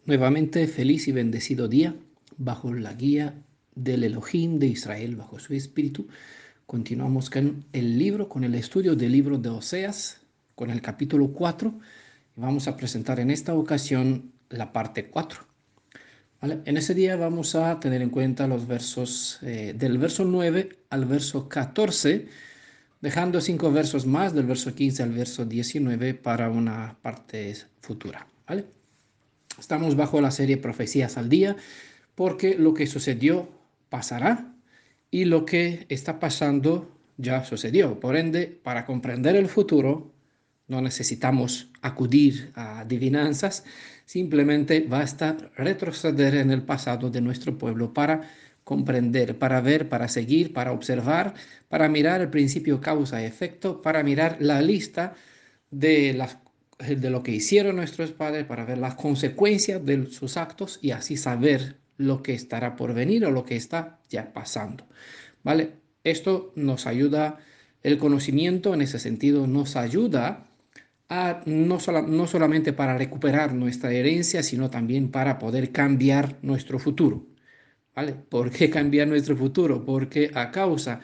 Nuevamente, feliz y bendecido día, bajo la guía del Elohim de Israel, bajo su espíritu. Continuamos con el estudio del libro de Oseas, con el capítulo 4. Y vamos a presentar en esta ocasión la parte 4. ¿Vale? En ese día vamos a tener en cuenta los versos del verso 9 al verso 14, dejando 5 versos más del verso 15 al verso 19 para una parte futura. ¿Vale? Estamos bajo la serie Profecías al Día porque lo que sucedió pasará y lo que está pasando ya sucedió. Por ende, para comprender el futuro no necesitamos acudir a adivinanzas, simplemente basta retroceder en el pasado de nuestro pueblo para comprender, para ver, para seguir, para observar, para mirar el principio causa-efecto, para mirar la lista de lo que hicieron nuestros padres, para ver las consecuencias de sus actos y así saber lo que estará por venir o lo que está ya pasando. ¿Vale? Esto nos ayuda, el conocimiento en ese sentido nos ayuda a no solamente para recuperar nuestra herencia, sino también para poder cambiar nuestro futuro. ¿Vale? ¿Por qué cambiar nuestro futuro? Porque a causa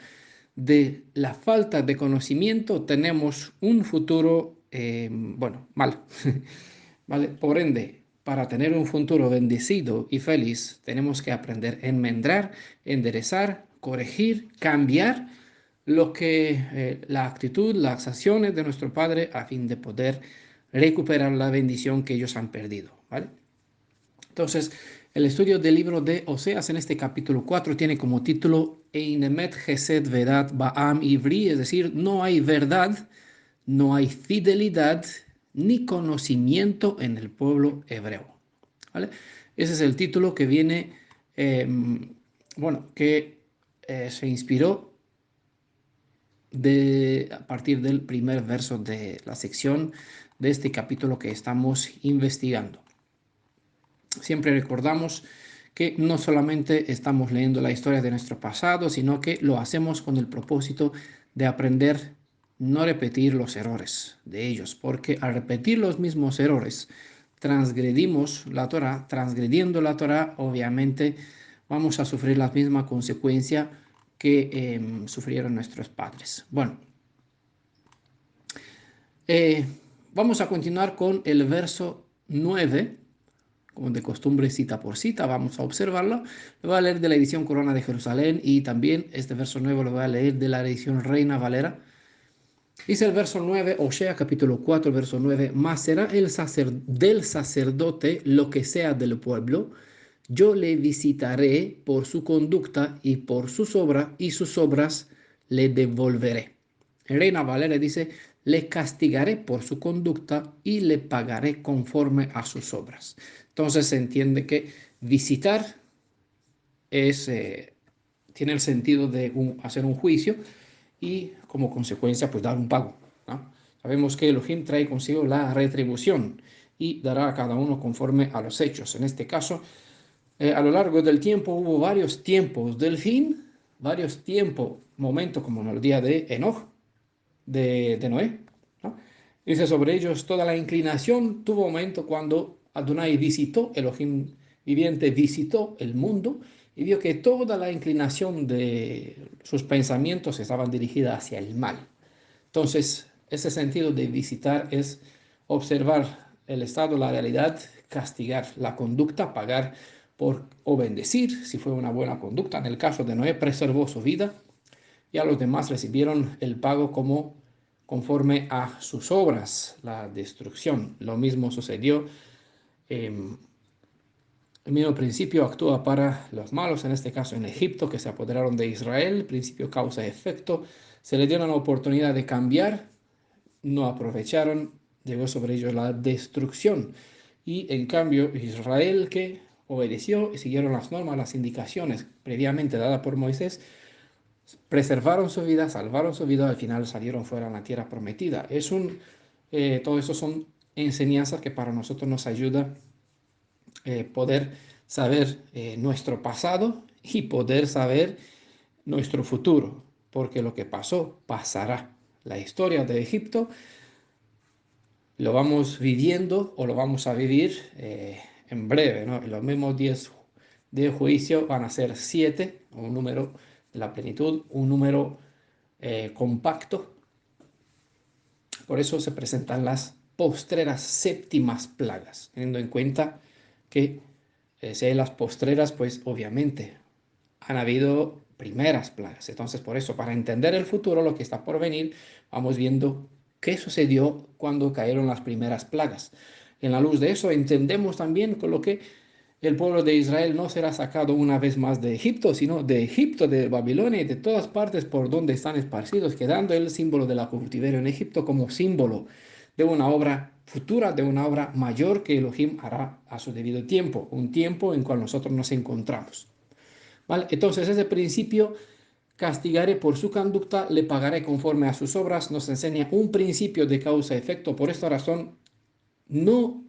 de la falta de conocimiento tenemos un futuro, mal. ¿Vale? Por ende, para tener un futuro bendecido y feliz, tenemos que aprender a enmendar, enderezar, corregir, cambiar la actitud, las acciones de nuestro Padre a fin de poder recuperar la bendición que ellos han perdido. ¿Vale? Entonces, el estudio del libro de Oseas en este capítulo 4 tiene como título Einemet Chesed Vedat Ba'am Ivri, es decir, no hay verdad, no hay fidelidad ni conocimiento en el pueblo hebreo. ¿Vale? Ese es el título que viene, eh, se inspiró a partir del primer verso de la sección de este capítulo que estamos investigando. Siempre recordamos que no solamente estamos leyendo la historia de nuestro pasado, sino que lo hacemos con el propósito de aprender, no repetir los errores de ellos, porque al repetir los mismos errores, transgredimos la Torá, transgrediendo la Torá, obviamente vamos a sufrir la misma consecuencia que sufrieron nuestros padres. Bueno, eh, vamos a continuar con el verso 9. Como de costumbre, cita por cita, vamos a observarlo. Lo voy a leer de la edición Corona de Jerusalén y también este verso nuevo lo voy a leer de la edición Reina Valera. Dice el verso 9, Osea capítulo 4, verso 9, mas será del sacerdote lo que sea del pueblo, yo le visitaré por su conducta y por sus obras, y sus obras le devolveré. Reina Valera dice, le castigaré por su conducta y le pagaré conforme a sus obras. Entonces se entiende que visitar es, tiene el sentido de hacer un juicio y como consecuencia pues dar un pago, ¿no? Sabemos que Elohim trae consigo la retribución y dará a cada uno conforme a los hechos. En este caso, a lo largo del tiempo hubo varios tiempos del fin, varios tiempos, momentos como en el día de Enoch, de Noé, ¿no? Dice sobre ellos, toda la inclinación tuvo momento cuando Adonai visitó, Elohim viviente visitó el mundo y vio que toda la inclinación de sus pensamientos estaban dirigidas hacia el mal. Entonces, ese sentido de visitar es observar el estado, la realidad, castigar la conducta, pagar o bendecir, si fue una buena conducta. En el caso de Noé, preservó su vida y a los demás recibieron el pago como conforme a sus obras, la destrucción. Lo mismo sucedió. El mismo principio actúa para los malos, en este caso en Egipto, que se apoderaron de Israel, principio causa-efecto. Se les dio una oportunidad de cambiar, no aprovecharon, llegó sobre ellos la destrucción. Y en cambio, Israel, que obedeció y siguieron las normas, las indicaciones previamente dadas por Moisés, preservaron su vida, salvaron su vida, al final salieron fuera de la tierra prometida. Todo eso son enseñanzas que para nosotros nos ayuda poder saber nuestro pasado y poder saber nuestro futuro, porque lo que pasó pasará. La historia de Egipto lo vamos viviendo o lo vamos a vivir en breve, ¿no? Y los mismos 10 de juicio van a ser 7, un número de la plenitud, un número compacto. Por eso se presentan las postreras séptimas plagas, teniendo en cuenta que si hay las postreras, pues obviamente han habido primeras plagas. Entonces, por eso, para entender el futuro, lo que está por venir, vamos viendo qué sucedió cuando cayeron las primeras plagas. En la luz de eso, entendemos también con lo que el pueblo de Israel no será sacado una vez más de Egipto, sino de Egipto, de Babilonia y de todas partes por donde están esparcidos, quedando el símbolo de la cautiverio en Egipto como símbolo de una obra futura, de una obra mayor que Elohim hará a su debido tiempo, un tiempo en cual nosotros nos encontramos. ¿Vale? Entonces, ese principio, castigaré por su conducta, le pagaré conforme a sus obras, nos enseña un principio de causa-efecto. Por esta razón, no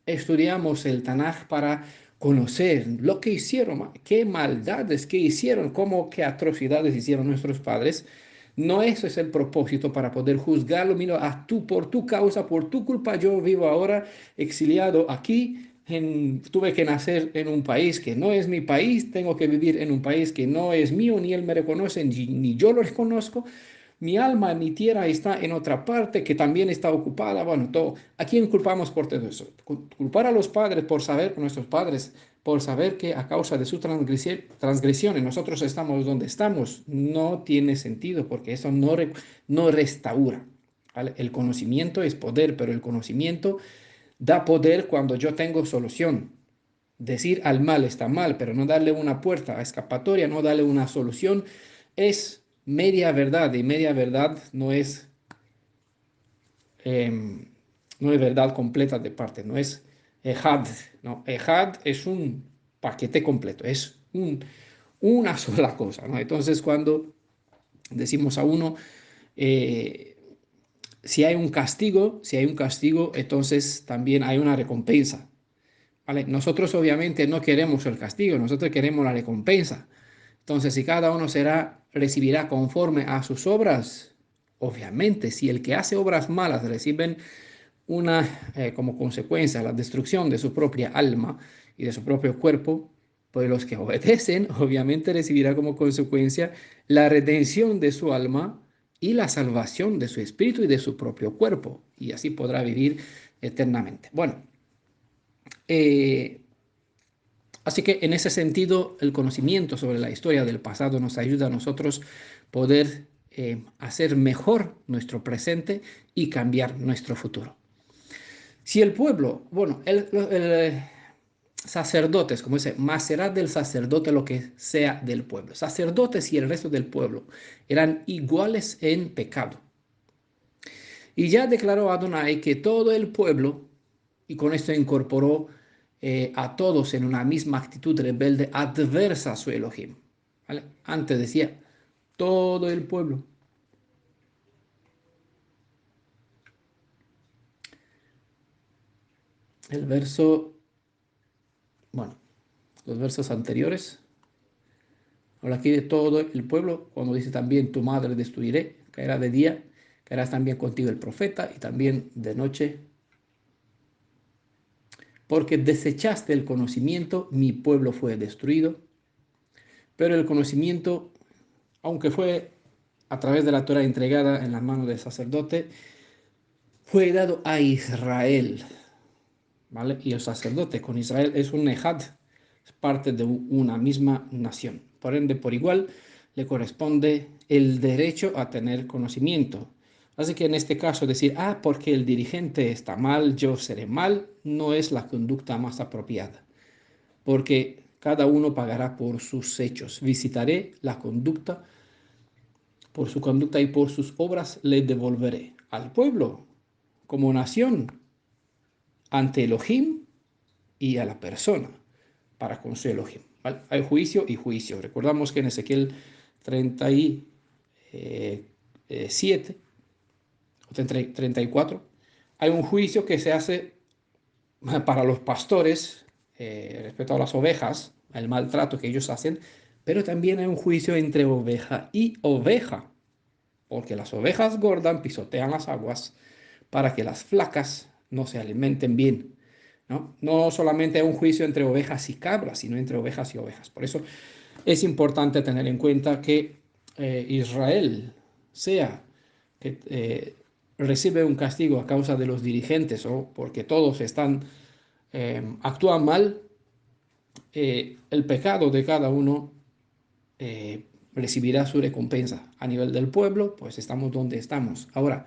estudiamos el Tanaj para conocer lo que hicieron, qué maldades que hicieron, cómo, qué atrocidades hicieron nuestros padres. No eso es el propósito para poder juzgarlo. Mira, tú, por tu causa, por tu culpa, yo vivo ahora exiliado aquí. Tuve que nacer en un país que no es mi país, tengo que vivir en un país que no es mío, ni él me reconoce, ni yo lo reconozco. Mi alma, mi tierra está en otra parte que también está ocupada. Bueno, todo. ¿A quién culpamos por todo eso? Culpar a los padres por saber, nuestros padres, por saber que a causa de sus transgresiones nosotros estamos donde estamos, no tiene sentido porque eso no restaura. ¿Vale? El conocimiento es poder, pero el conocimiento da poder cuando yo tengo solución. Decir al mal está mal, pero no darle una puerta a escapatoria, no darle una solución, es media verdad y media verdad no es verdad completa de parte, no es ejad, no, ejad es un paquete completo, es una sola cosa, ¿no? Entonces cuando decimos a uno, eh, si hay un castigo, entonces también hay una recompensa. ¿Vale? Nosotros obviamente no queremos el castigo, nosotros queremos la recompensa. Entonces, si cada uno recibirá conforme a sus obras, obviamente, si el que hace obras malas reciben como consecuencia la destrucción de su propia alma y de su propio cuerpo, pues los que obedecen, obviamente recibirá como consecuencia la redención de su alma y la salvación de su espíritu y de su propio cuerpo, y así podrá vivir eternamente. Bueno, eh, así que en ese sentido, el conocimiento sobre la historia del pasado nos ayuda a nosotros poder hacer mejor nuestro presente y cambiar nuestro futuro. Si el pueblo, bueno, sacerdotes, como dice, más será del sacerdote lo que sea del pueblo. Sacerdotes y el resto del pueblo eran iguales en pecado. Y ya declaró Adonai que todo el pueblo, y con esto incorporó a todos en una misma actitud rebelde adversa a su Elohim. ¿Vale? Antes decía todo el pueblo. El verso, bueno, los versos anteriores, habla aquí de todo el pueblo, cuando dice también tu madre destruiré, caerá de día, caerás también contigo el profeta y también de noche, porque desechaste el conocimiento, mi pueblo fue destruido, pero el conocimiento, aunque fue a través de la Torah entregada en las manos del sacerdote, fue dado a Israel, ¿vale? Y el sacerdote con Israel es un ejad, es parte de una misma nación. Por ende, por igual, le corresponde el derecho a tener conocimiento. Así que en este caso decir, porque el dirigente está mal, yo seré mal, no es la conducta más apropiada, porque cada uno pagará por sus hechos. Visitaré la conducta, por su conducta y por sus obras le devolveré al pueblo como nación ante Elohim y a la persona para con su Elohim. ¿Vale? Hay juicio y juicio. Recordamos que en Ezequiel 37 o 34 hay un juicio que se hace para los pastores respecto a las ovejas, el maltrato que ellos hacen, pero también hay un juicio entre oveja y oveja, porque las ovejas gordas pisotean las aguas para que las flacas no se alimenten bien. ¿no? No solamente un juicio entre ovejas y cabras, sino entre ovejas y ovejas. Por eso es importante tener en cuenta que Israel, sea que recibe un castigo a causa de los dirigentes o porque todos actúan mal, el pecado de cada uno recibirá su recompensa. A nivel del pueblo, pues estamos donde estamos. Ahora,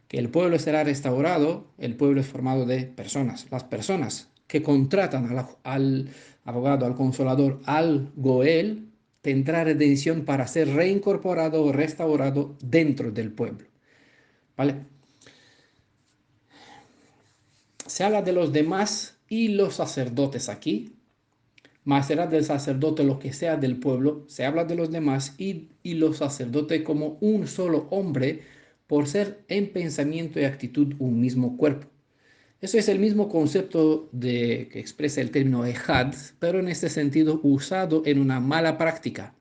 que el pueblo será restaurado, el pueblo es formado de personas. Las personas que contratan al abogado, al consolador, al Goel, tendrá redención para ser reincorporado o restaurado dentro del pueblo. ¿Vale? Se habla de los demás y los sacerdotes aquí. Mas será del sacerdote lo que sea del pueblo. Se habla de los demás y los sacerdotes como un solo hombre, por ser en pensamiento y actitud un mismo cuerpo. Eso es el mismo concepto que expresa el término ejad, pero en este sentido usado en una mala práctica.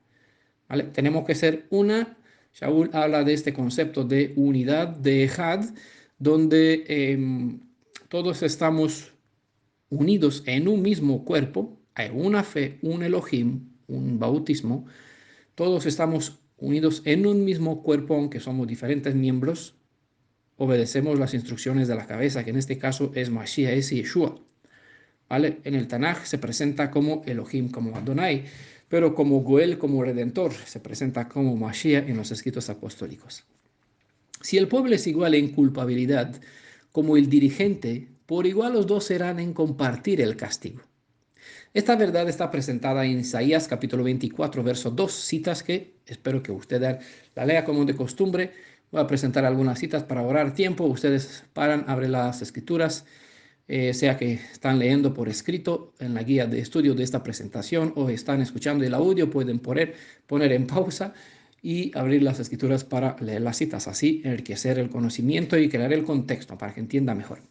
¿Vale? Tenemos que ser una. Shaul habla de este concepto de unidad, de ejad, donde todos estamos unidos en un mismo cuerpo, hay una fe, un Elohim, un bautismo, todos estamos unidos en un mismo cuerpo, aunque somos diferentes miembros, obedecemos las instrucciones de la cabeza, que en este caso es Mashiach, es Yeshua. ¿Vale? En el Tanaj se presenta como Elohim, como Adonai, pero como Goel, como Redentor, se presenta como Mashiach en los escritos apostólicos. Si el pueblo es igual en culpabilidad como el dirigente, por igual los dos serán en compartir el castigo. Esta verdad está presentada en Isaías capítulo 24, verso 2, citas que espero que usted la lea como de costumbre. Voy a presentar algunas citas para ahorrar tiempo. Ustedes paran, abren las escrituras, sea que están leyendo por escrito en la guía de estudio de esta presentación o están escuchando el audio, pueden poner en pausa y abrir las escrituras para leer las citas. Así enriquecer el conocimiento y crear el contexto para que entienda mejor.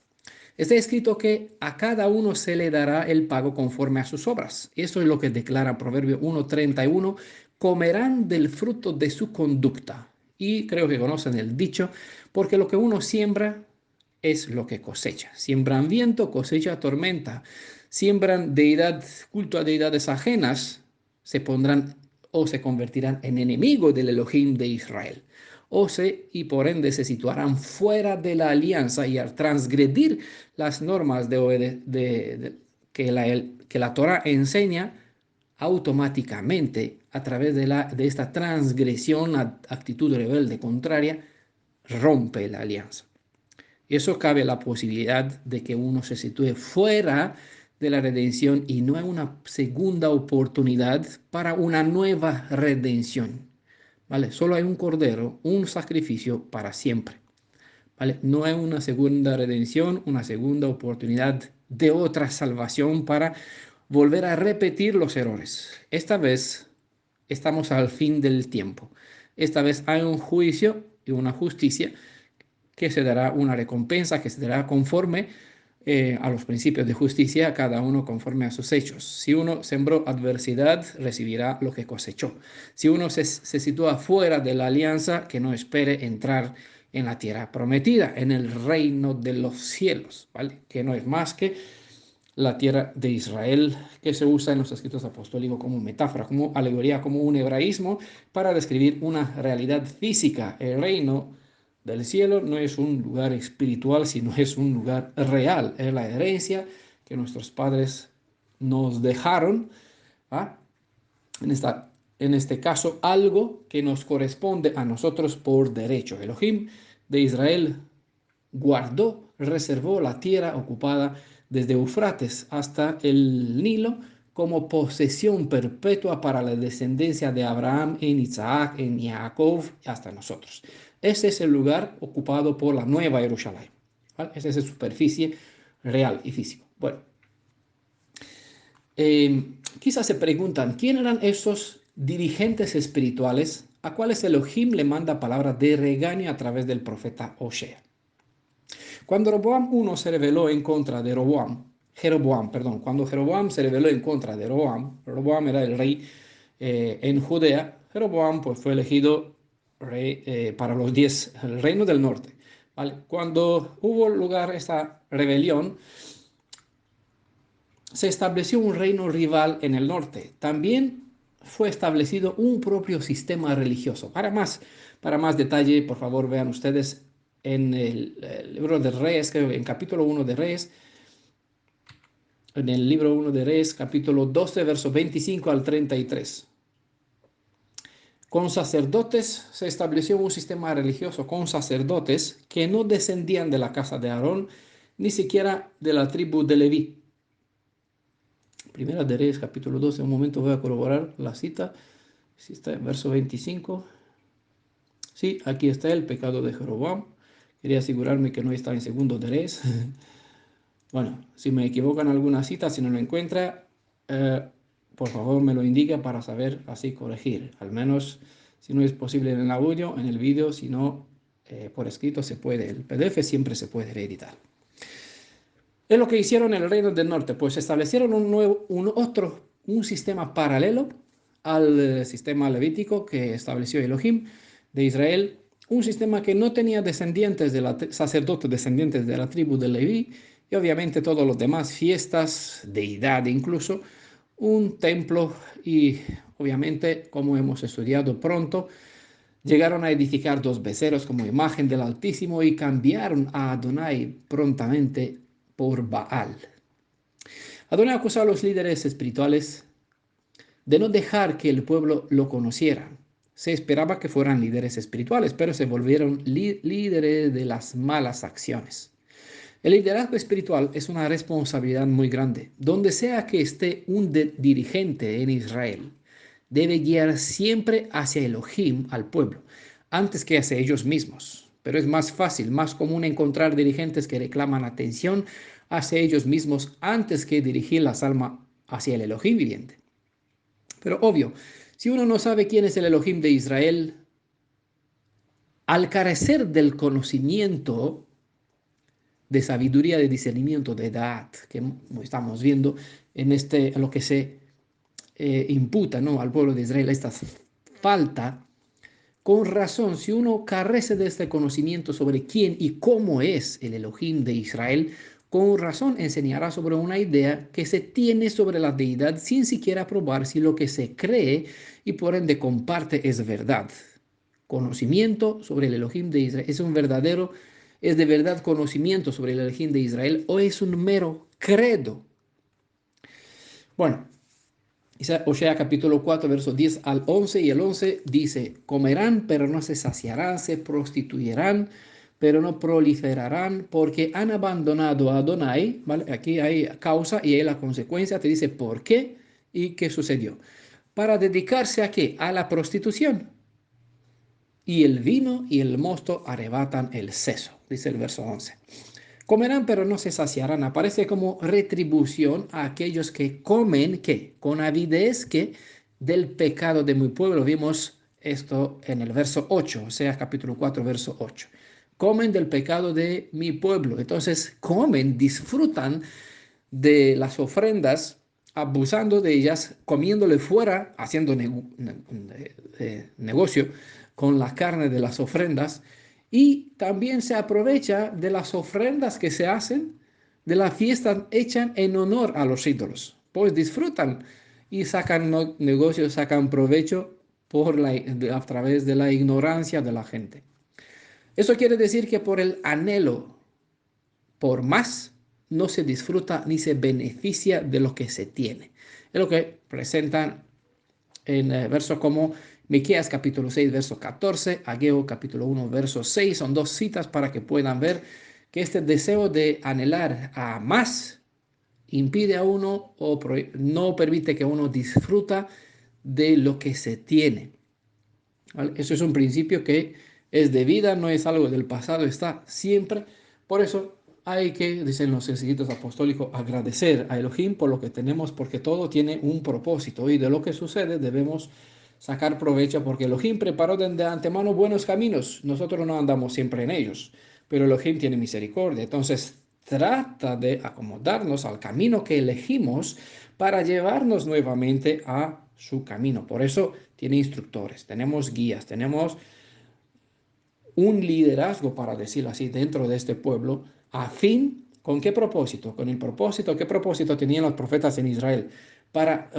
Está escrito que a cada uno se le dará el pago conforme a sus obras. Eso es lo que declara Proverbio 1:31. Comerán del fruto de su conducta. Y creo que conocen el dicho, porque lo que uno siembra es lo que cosecha. Siembran viento, cosecha tormenta. Siembran culto a deidades ajenas, se pondrán o se convertirán en enemigos del Elohim de Israel. Y por ende se situarán fuera de la alianza y al transgredir las normas que la Torah enseña, automáticamente a través de esta transgresión, actitud rebelde contraria, rompe la alianza. Eso cabe la posibilidad de que uno se sitúe fuera de la redención y no hay una segunda oportunidad para una nueva redención. ¿Vale? Solo hay un cordero, un sacrificio para siempre. ¿Vale? No hay una segunda redención, una segunda oportunidad de otra salvación para volver a repetir los errores. Esta vez estamos al fin del tiempo. Esta vez hay un juicio y una justicia que se dará una recompensa, que se dará conforme a los principios de justicia, cada uno conforme a sus hechos. Si uno sembró adversidad, recibirá lo que cosechó. Si uno se sitúa fuera de la alianza, que no espere entrar en la tierra prometida, en el reino de los cielos, ¿vale? Que no es más que la tierra de Israel, que se usa en los escritos apostólicos como metáfora, como alegoría, como un hebraísmo para describir una realidad física. El reino del cielo no es un lugar espiritual, sino es un lugar real. Es la herencia que nuestros padres nos dejaron, ¿ah? En este caso, algo que nos corresponde a nosotros por derecho. Elohim de Israel guardó, reservó la tierra ocupada desde Eufrates hasta el Nilo como posesión perpetua para la descendencia de Abraham en Isaac, en Jacob, hasta nosotros. Ese es el lugar ocupado por la Nueva Jerusalén. ¿Vale? Esa es la superficie real y física. Bueno, quizás se preguntan, ¿quién eran esos dirigentes espirituales a cuales Elohim le manda palabras de regaño a través del profeta Osea? Cuando Roboam I se rebeló en contra de cuando Jeroboam se rebeló en contra de Roboam era el rey en Judea, Jeroboam pues, fue elegido rey para el reino del norte. ¿Vale? Cuando hubo lugar esta rebelión, se estableció un reino rival en el norte. También fue establecido un propio sistema religioso. Para más detalle, por favor, vean ustedes en el libro de Reyes, creo, en capítulo 1 de Reyes, en el libro 1 de Reyes, capítulo 12, versos 25 al 33. Con sacerdotes se estableció un sistema religioso con sacerdotes que no descendían de la casa de Aarón, ni siquiera de la tribu de Leví. Primera de Reyes, capítulo 12. Un momento voy a corroborar la cita. Si está en verso 25. Sí, aquí está el pecado de Jeroboam. Quería asegurarme que no está en segundo de Reyes. Bueno, si me equivoco en alguna cita, si no lo encuentra, por favor me lo indica para saber así corregir. Al menos si no es posible en el audio, en el vídeo, si no por escrito se puede. El PDF siempre se puede reeditar. Es lo que hicieron en el Reino del Norte, pues establecieron un sistema paralelo al sistema levítico que estableció Elohim de Israel, un sistema que no tenía descendientes sacerdotes descendientes de la tribu de Leví, y obviamente todos los demás fiestas, deidad incluso, un templo y obviamente, como hemos estudiado pronto, llegaron a edificar dos becerros como imagen del Altísimo y cambiaron a Adonai prontamente por Baal. Adonai acusó a los líderes espirituales de no dejar que el pueblo lo conociera. Se esperaba que fueran líderes espirituales, pero se volvieron líderes de las malas acciones. El liderazgo espiritual es una responsabilidad muy grande. Donde sea que esté un dirigente en Israel, debe guiar siempre hacia Elohim al pueblo, antes que hacia ellos mismos. Pero es más fácil, más común encontrar dirigentes que reclaman atención hacia ellos mismos antes que dirigir las almas hacia el Elohim viviente. Pero obvio, si uno no sabe quién es el Elohim de Israel, al carecer del conocimiento de sabiduría, de discernimiento, de edad, que estamos viendo en lo que se imputa, ¿no?, al pueblo de Israel, esta falta, con razón, si uno carece de este conocimiento sobre quién y cómo es el Elohim de Israel, con razón enseñará sobre una idea que se tiene sobre la deidad sin siquiera probar si lo que se cree y por ende comparte es verdad. Conocimiento sobre el Elohim de Israel es de verdad conocimiento sobre el Elohim de Israel o es un mero credo. Bueno, Osea capítulo 4, versos 10 al 11, y el 11 dice: comerán, pero no se saciarán, se prostituirán, pero no proliferarán, porque han abandonado a Adonai. ¿Vale? Aquí hay causa y hay la consecuencia, te dice por qué y qué sucedió. Para dedicarse a qué? A la prostitución. Y el vino y el mosto arrebatan el seso, dice el verso 11. Comerán, pero no se saciarán. Aparece como retribución a aquellos que comen, ¿qué? Con avidez, ¿qué? Del pecado de mi pueblo. Vimos esto en el verso 8, o sea, capítulo 4, verso 8. Comen del pecado de mi pueblo. Entonces, comen, disfrutan de las ofrendas, abusando de ellas, comiéndole fuera, haciendo negocio con la carne de las ofrendas, y también se aprovecha de las ofrendas que se hacen, de la fiesta hecha en honor a los ídolos. Pues disfrutan y sacan negocios, sacan provecho a través de la ignorancia de la gente. Eso quiere decir que por el anhelo por más, no se disfruta ni se beneficia de lo que se tiene. Es lo que presentan en versos como Miqueas capítulo 6, verso 14, Ageo capítulo 1, verso 6. Son dos citas para que puedan ver que este deseo de anhelar a más impide a uno o no permite que uno disfruta de lo que se tiene. ¿Vale? Eso es un principio que es de vida, no es algo del pasado, está siempre. Por eso hay que, dicen los escritos apostólicos, agradecer a Elohim por lo que tenemos, porque todo tiene un propósito y de lo que sucede debemos sacar provecho, porque Elohim preparó de antemano buenos caminos. Nosotros no andamos siempre en ellos, pero Elohim tiene misericordia. Entonces trata de acomodarnos al camino que elegimos para llevarnos nuevamente a su camino. Por eso tiene instructores, tenemos guías, tenemos un liderazgo, para decirlo así, dentro de este pueblo, a fin, ¿Con qué propósito? Con el propósito, ¿qué propósito tenían los profetas en Israel? Para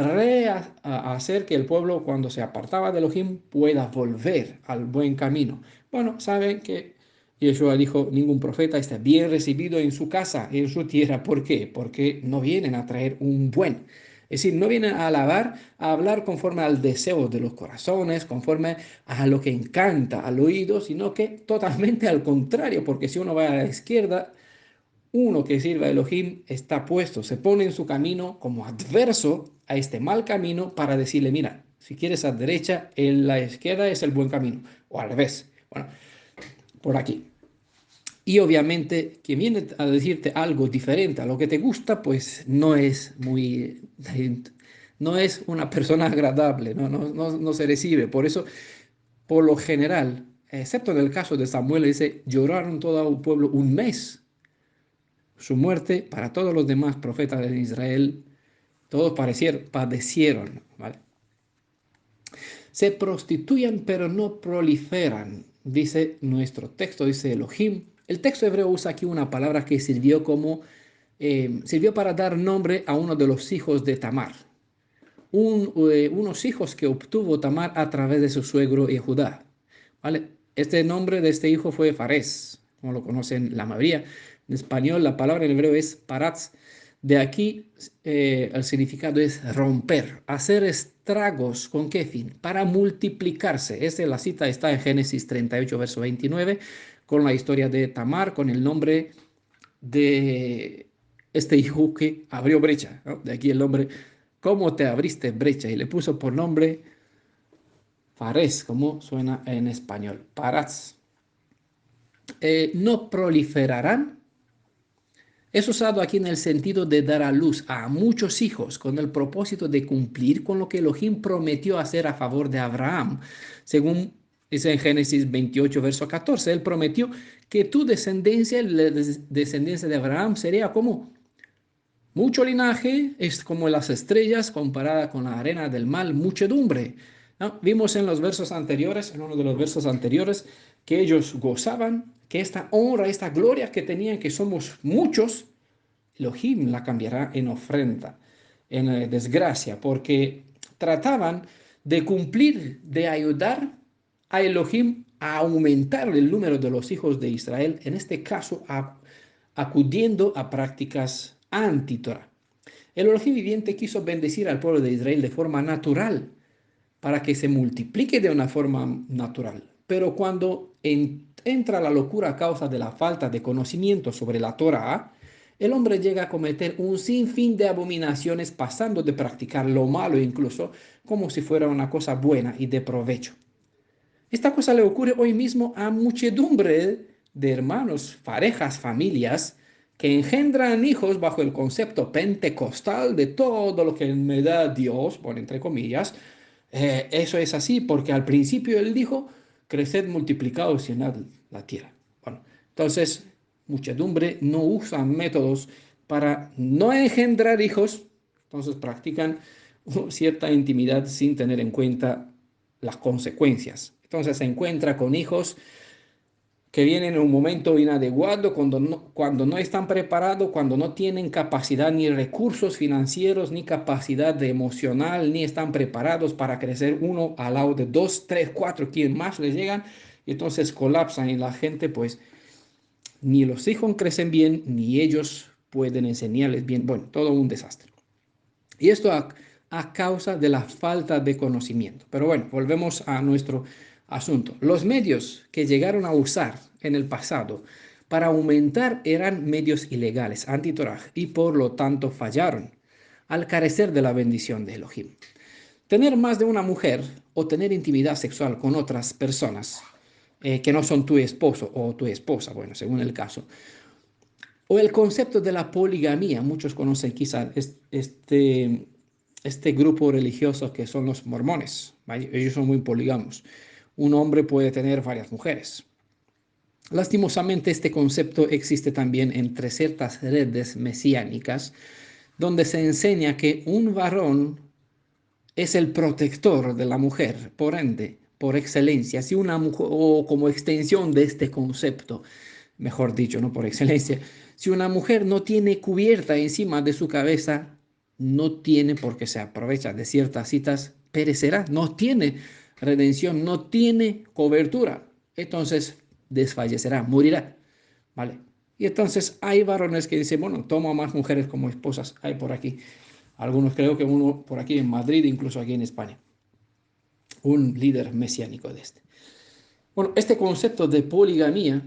hacer que el pueblo, cuando se apartaba de Elohim, pueda volver al buen camino. Bueno, saben que Yeshua dijo, ningún profeta está bien recibido en su casa, en su tierra. ¿Por qué? Porque no vienen a traer un buen. Es decir, no vienen a alabar, a hablar conforme al deseo de los corazones, conforme a lo que encanta al oído, sino que totalmente al contrario, porque si uno va a la izquierda, uno que sirva a Elohim está puesto, se pone en su camino como adverso a este mal camino para decirle, mira, si quieres a derecha, en la izquierda es el buen camino, o al revés. Bueno, por aquí. Y obviamente quien viene a decirte algo diferente a lo que te gusta, pues no es muy, no es una persona agradable, no se recibe. Por eso, por lo general, excepto en el caso de Samuel, dice, lloraron todo el pueblo un mes. Su muerte, para todos los demás profetas de Israel, todos padecieron, ¿vale? Se prostituyen pero no proliferan, dice nuestro texto, dice Elohim. El texto hebreo usa aquí una palabra que sirvió para dar nombre a uno de los hijos de Tamar, unos hijos que obtuvo Tamar a través de su suegro Judá, ¿vale? Este nombre de este hijo fue Fares, como lo conocen la mayoría. En español la palabra en hebreo es paratz. De aquí el significado es romper, hacer estragos. ¿Con qué fin? Para multiplicarse. La cita está en Génesis 38, verso 29, con la historia de Tamar, con el nombre de este hijo que abrió brecha, ¿no? De aquí el nombre, ¿cómo te abriste brecha? Y le puso por nombre Fares, como suena en español, Paratz. No proliferarán. Es usado aquí en el sentido de dar a luz a muchos hijos con el propósito de cumplir con lo que Elohim prometió hacer a favor de Abraham. Según dice en Génesis 28, verso 14, él prometió que tu descendencia, la descendencia de Abraham, sería como mucho linaje, es como las estrellas comparada con la arena del mar, muchedumbre, ¿no? Vimos en los versos anteriores, en uno de los versos anteriores, que ellos gozaban, que esta honra, esta gloria que tenían, que somos muchos, Elohim la cambiará en ofrenda, en desgracia, porque trataban de cumplir, de ayudar a Elohim a aumentar el número de los hijos de Israel, en este caso acudiendo a prácticas anti-Torah. El Elohim viviente quiso bendecir al pueblo de Israel de forma natural, para que se multiplique de una forma natural. Pero cuando entra la locura a causa de la falta de conocimiento sobre la Torah, el hombre llega a cometer un sinfín de abominaciones, pasando de practicar lo malo incluso como si fuera una cosa buena y de provecho. Esta cosa le ocurre hoy mismo a muchedumbre de hermanos, parejas, familias que engendran hijos bajo el concepto pentecostal de todo lo que me da Dios, por entre comillas. Eso es así porque al principio él dijo, creced, multiplicados y llenad la tierra. Bueno, entonces, muchedumbre no usan métodos para no engendrar hijos, entonces practican cierta intimidad sin tener en cuenta las consecuencias. Entonces se encuentra con hijos que vienen en un momento inadecuado, cuando no están preparados, cuando no tienen capacidad ni recursos financieros, ni capacidad emocional, ni están preparados para crecer uno al lado de dos, tres, cuatro, quien más les llegan, y entonces colapsan y la gente, pues, ni los hijos crecen bien, ni ellos pueden enseñarles bien. Bueno, todo un desastre. Y esto a causa de la falta de conocimiento. Pero bueno, volvemos a nuestro asunto. Los medios que llegaron a usar en el pasado para aumentar eran medios ilegales, anti-Torah, y por lo tanto fallaron al carecer de la bendición de Elohim. Tener más de una mujer o tener intimidad sexual con otras personas que no son tu esposo o tu esposa, bueno, según el caso, o el concepto de la poligamía. Muchos conocen quizá este grupo religioso que son los mormones, ¿vale? Ellos son muy polígamos. Un hombre puede tener varias mujeres. Lastimosamente, este concepto existe también entre ciertas redes mesiánicas, donde se enseña que un varón es el protector de la mujer, por ende, por excelencia, si una mujer, o como extensión de este concepto. mejor dicho, no por excelencia. Si una mujer no tiene cubierta encima de su cabeza, no tiene por qué se aprovecha de ciertas citas, perecerá, no tiene redención, no tiene cobertura. Entonces desfallecerá, morirá, ¿vale? Y entonces hay varones que dicen, bueno, tomo a más mujeres como esposas, hay por aquí. Algunos creo que uno por aquí en Madrid, incluso aquí en España, un líder mesiánico de este. Bueno, este concepto de poligamía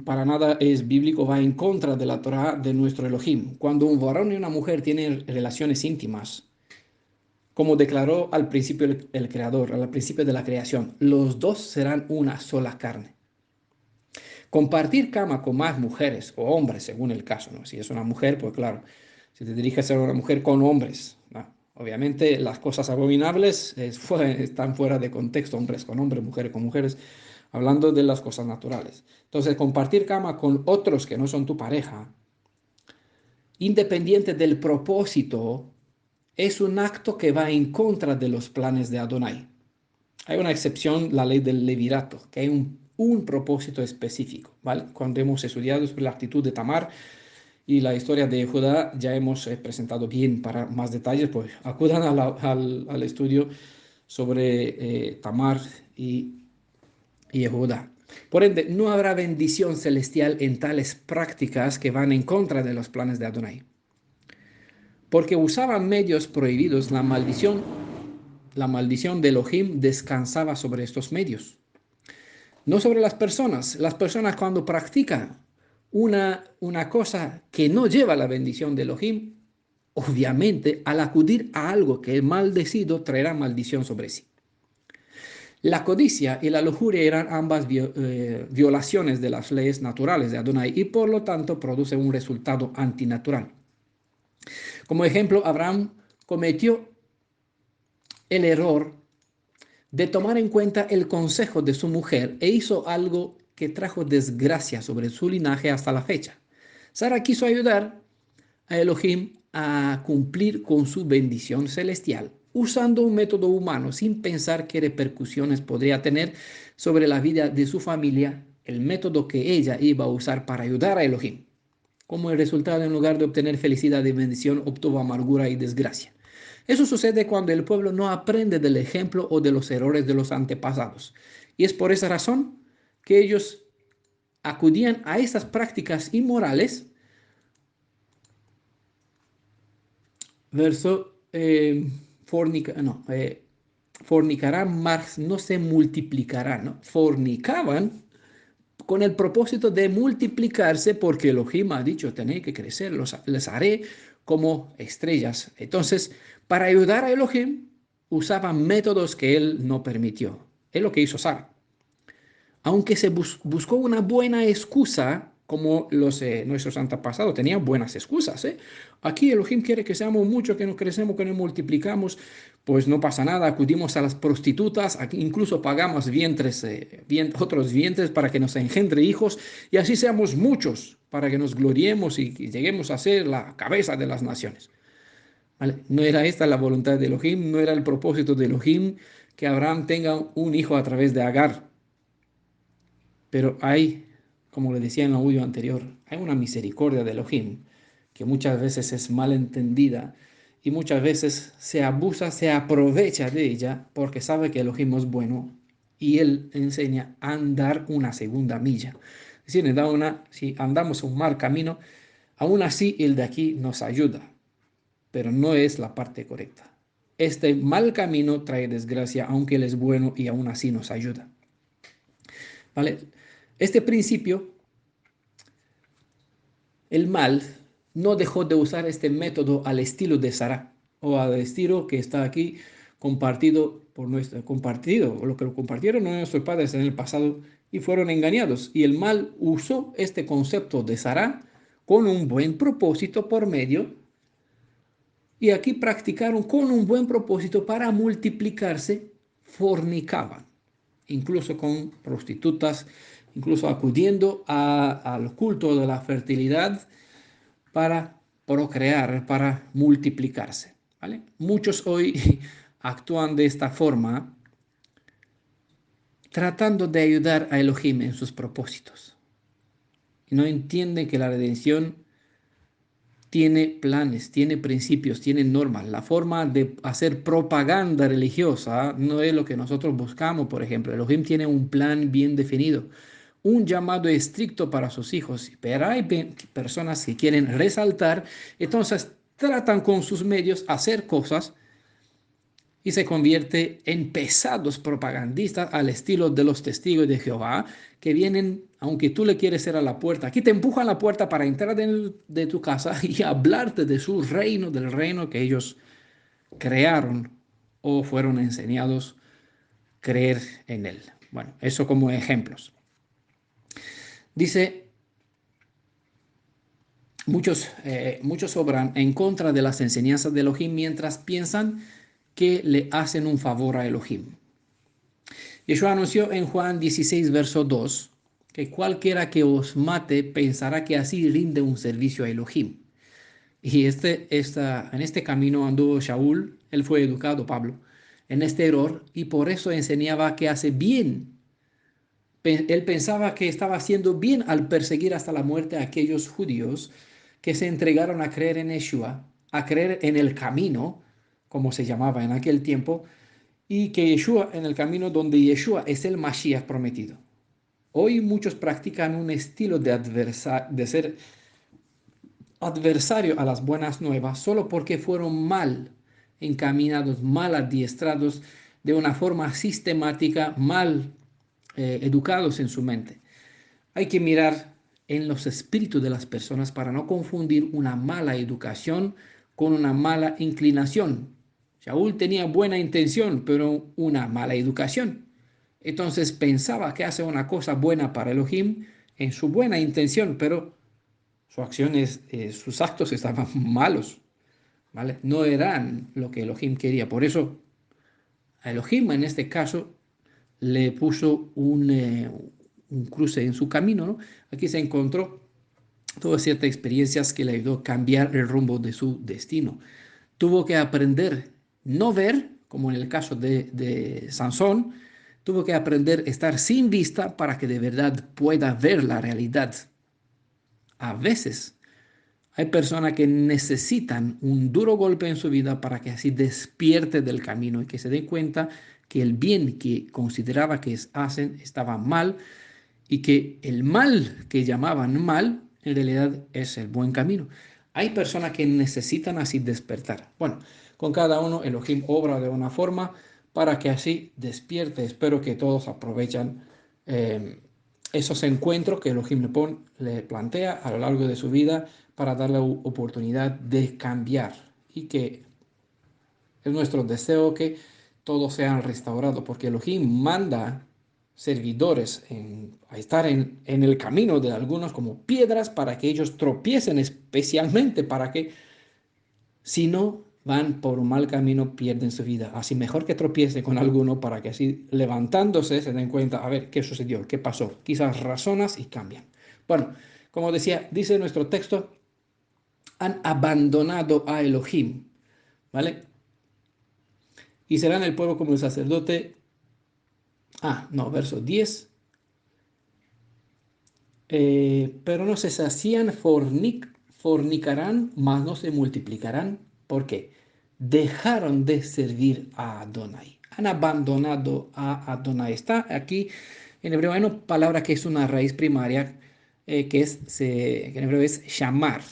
para nada es bíblico, va en contra de la Torah de nuestro Elohim. Cuando un varón y una mujer tienen relaciones íntimas, como declaró al principio el Creador, al principio de la creación, los dos serán una sola carne. Compartir cama con más mujeres o hombres, según el caso, ¿no? Si es una mujer, pues claro, si te diriges a una mujer con hombres, ¿no? Obviamente las cosas abominables están fuera de contexto, hombres con hombres, mujeres con mujeres, hablando de las cosas naturales. Entonces, compartir cama con otros que no son tu pareja, independiente del propósito, es un acto que va en contra de los planes de Adonai. Hay una excepción, la ley del levirato, que hay un propósito específico, ¿vale? Cuando hemos estudiado sobre la actitud de Tamar y la historia de Judá, ya hemos presentado bien. Para más detalles, pues acudan al estudio sobre Tamar y Judá. Por ende, no habrá bendición celestial en tales prácticas que van en contra de los planes de Adonai. Porque usaban medios prohibidos, la maldición de Elohim descansaba sobre estos medios. No sobre las personas. Las personas cuando practican una cosa que no lleva la bendición de Elohim, obviamente al acudir a algo que es maldecido, traerá maldición sobre sí. La codicia y la lujuria eran ambas violaciones de las leyes naturales de Adonai y por lo tanto producen un resultado antinatural. Como ejemplo, Abraham cometió el error de tomar en cuenta el consejo de su mujer e hizo algo que trajo desgracia sobre su linaje hasta la fecha. Sara quiso ayudar a Elohim a cumplir con su bendición celestial, usando un método humano sin pensar qué repercusiones podría tener sobre la vida de su familia, el método que ella iba a usar para ayudar a Elohim. Como el resultado, en lugar de obtener felicidad y bendición, obtuvo amargura y desgracia. Eso sucede cuando el pueblo no aprende del ejemplo o de los errores de los antepasados. Y es por esa razón que ellos acudían a estas prácticas inmorales. Verso fornicarán, más no se multiplicarán, ¿no? Fornicaban con el propósito de multiplicarse, porque Elohim ha dicho, tenéis que crecer, les haré como estrellas. Entonces, para ayudar a Elohim, usaban métodos que él no permitió. Es lo que hizo Sara. Aunque se buscó una buena excusa, como nuestros antepasados tenían buenas excusas, ¿eh? Aquí Elohim quiere que seamos muchos, que nos crecemos, que nos multiplicamos, pues no pasa nada, acudimos a las prostitutas, aquí incluso pagamos otros vientres para que nos engendre hijos y así seamos muchos, para que nos gloriemos y lleguemos a ser la cabeza de las naciones. ¿Vale? No era esta la voluntad de Elohim, no era el propósito de Elohim que Abraham tenga un hijo a través de Agar. Pero hay, como le decía en el audio anterior, hay una misericordia de Elohim que muchas veces es mal entendida y muchas veces se abusa, se aprovecha de ella porque sabe que Elohim es bueno y él enseña a andar una segunda milla. Es decir, si andamos un mal camino, aún así el de aquí nos ayuda, pero no es la parte correcta. Este mal camino trae desgracia, aunque él es bueno y aún así nos ayuda. ¿Vale? Este principio, el mal, no dejó de usar este método al estilo de Sara o al estilo que está aquí compartido, lo que lo compartieron nuestros padres en el pasado y fueron engañados. Y el mal usó este concepto de Sara con un buen propósito por medio y aquí practicaron con un buen propósito para multiplicarse, fornicaban, incluso con prostitutas, incluso acudiendo al culto de la fertilidad para procrear, para multiplicarse. ¿Vale? Muchos hoy actúan de esta forma, tratando de ayudar a Elohim en sus propósitos. Y no entienden que la redención tiene planes, tiene principios, tiene normas. La forma de hacer propaganda religiosa no es lo que nosotros buscamos, por ejemplo. Elohim tiene un plan bien definido, un llamado estricto para sus hijos, pero hay personas que quieren resaltar, entonces tratan con sus medios hacer cosas y se convierte en pesados propagandistas al estilo de los testigos de Jehová, que vienen, aunque tú le quieres ir a la puerta, aquí te empujan la puerta para entrar de tu casa y hablarte de su reino, del reino que ellos crearon o fueron enseñados a creer en él. Bueno, eso como ejemplos. Dice, muchos obran en contra de las enseñanzas de Elohim mientras piensan que le hacen un favor a Elohim. Yeshua anunció en Juan 16, verso 2, que cualquiera que os mate pensará que así rinde un servicio a Elohim. Y en este camino anduvo Shaul, él fue educado, Pablo, en este error, y por eso enseñaba que hace bien. Él pensaba que estaba haciendo bien al perseguir hasta la muerte a aquellos judíos que se entregaron a creer en Yeshua, a creer en el camino, como se llamaba en aquel tiempo, y que Yeshua, en el camino donde Yeshua es el Mashiach prometido. Hoy muchos practican un estilo de ser adversario a las buenas nuevas solo porque fueron mal encaminados, mal adiestrados, de una forma sistemática, mal educados en su mente. Hay que mirar en los espíritus de las personas para no confundir una mala educación con una mala inclinación. Shaul tenía buena intención, pero una mala educación. Entonces pensaba que hace una cosa buena para Elohim en su buena intención, pero sus acciones, sus actos estaban malos, ¿vale? No eran lo que Elohim quería. Por eso a Elohim en este caso le puso un cruce en su camino, ¿no? Aquí se encontró todas ciertas experiencias que le ayudó a cambiar el rumbo de su destino. Tuvo que aprender no ver, como en el caso de Sansón, tuvo que aprender a estar sin vista para que de verdad pueda ver la realidad. A veces hay personas que necesitan un duro golpe en su vida para que así despierte del camino y que se den cuenta que el bien que consideraba que hacen estaba mal y que el mal que llamaban mal en realidad es el buen camino. Hay personas que necesitan así despertar. Bueno, con cada uno Elohim obra de una forma para que así despierte. Espero que todos aprovechen esos encuentros que Elohim le plantea a lo largo de su vida para darle oportunidad de cambiar y que es nuestro deseo que todos sean restaurados, porque Elohim manda servidores a estar en el camino de algunos como piedras para que ellos tropiecen, especialmente para que si no van por un mal camino pierden su vida. Así mejor que tropiece con alguno para que así levantándose se den cuenta, a ver, ¿qué sucedió? ¿Qué pasó? Quizás razonas y cambian. Bueno, como decía, dice nuestro texto, han abandonado a Elohim, ¿vale? Y serán el pueblo como el sacerdote. No, verso 10. Pero no se sacían, fornicarán, mas no se multiplicarán. ¿Por qué? Dejaron de servir a Adonai. Han abandonado a Adonai. Está aquí en hebreo hay una palabra que es una raíz primaria que en hebreo es llamar.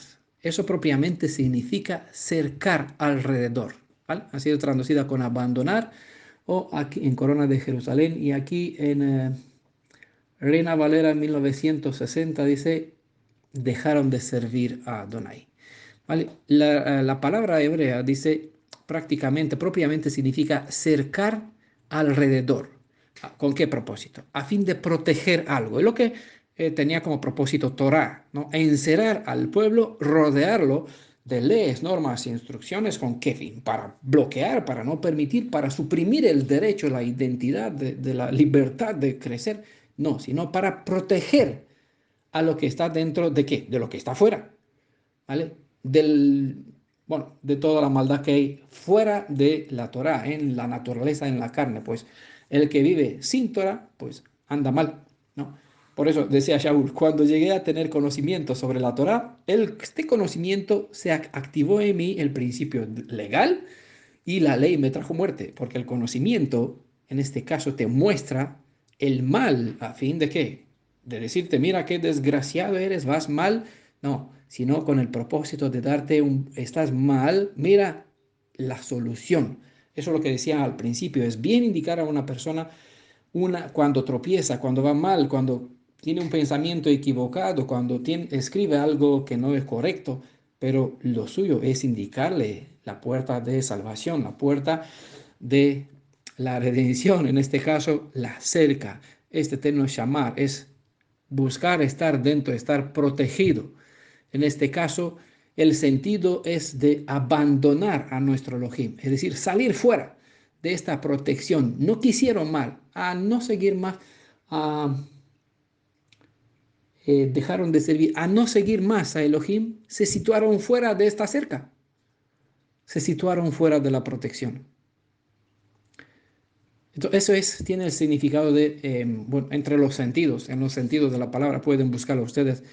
Eso propiamente significa cercar alrededor, ¿vale? Ha sido traducida con abandonar o aquí en Corona de Jerusalén y aquí en Reina Valera 1960 dice, dejaron de servir a Adonai. ¿Vale? La palabra hebrea dice prácticamente, propiamente significa cercar alrededor. ¿Con qué propósito? A fin de proteger algo. Es lo que tenía como propósito Torah, ¿no? Encerrar al pueblo, rodearlo de leyes, normas e instrucciones. ¿Con qué fin? Para bloquear, para no permitir, para suprimir el derecho, la identidad de la libertad de crecer. No, sino para proteger a lo que está dentro de qué? De lo que está afuera. ¿Vale? De toda la maldad que hay fuera de la Torá, en la naturaleza, en la carne, pues El que vive sin Torah, pues anda mal, ¿no? Por eso decía Shaul, cuando llegué a tener conocimiento sobre la Torah, este conocimiento se activó en mí el principio legal y la ley me trajo muerte, porque el conocimiento, en este caso, te muestra el mal, ¿a fin de qué? De decirte, mira qué desgraciado eres, vas mal. No, sino con el propósito de darte estás mal, mira la solución. Eso es lo que decía al principio, es bien indicar a una persona cuando tropieza, cuando va mal, cuando tiene un pensamiento equivocado, cuando escribe algo que no es correcto, pero lo suyo es indicarle la puerta de salvación, la puerta de la redención, en este caso la cerca. Este eterno llamar es buscar estar dentro, estar protegido. En este caso, el sentido es de abandonar a nuestro Elohim, es decir, salir fuera de esta protección. No quisieron mal, a no seguir más, a, dejaron de servir, a no seguir más a Elohim, se situaron fuera de esta cerca, se situaron fuera de la protección. Entonces, tiene el significado de, bueno, entre los sentidos, en los sentidos de la palabra, pueden buscarlo ustedes,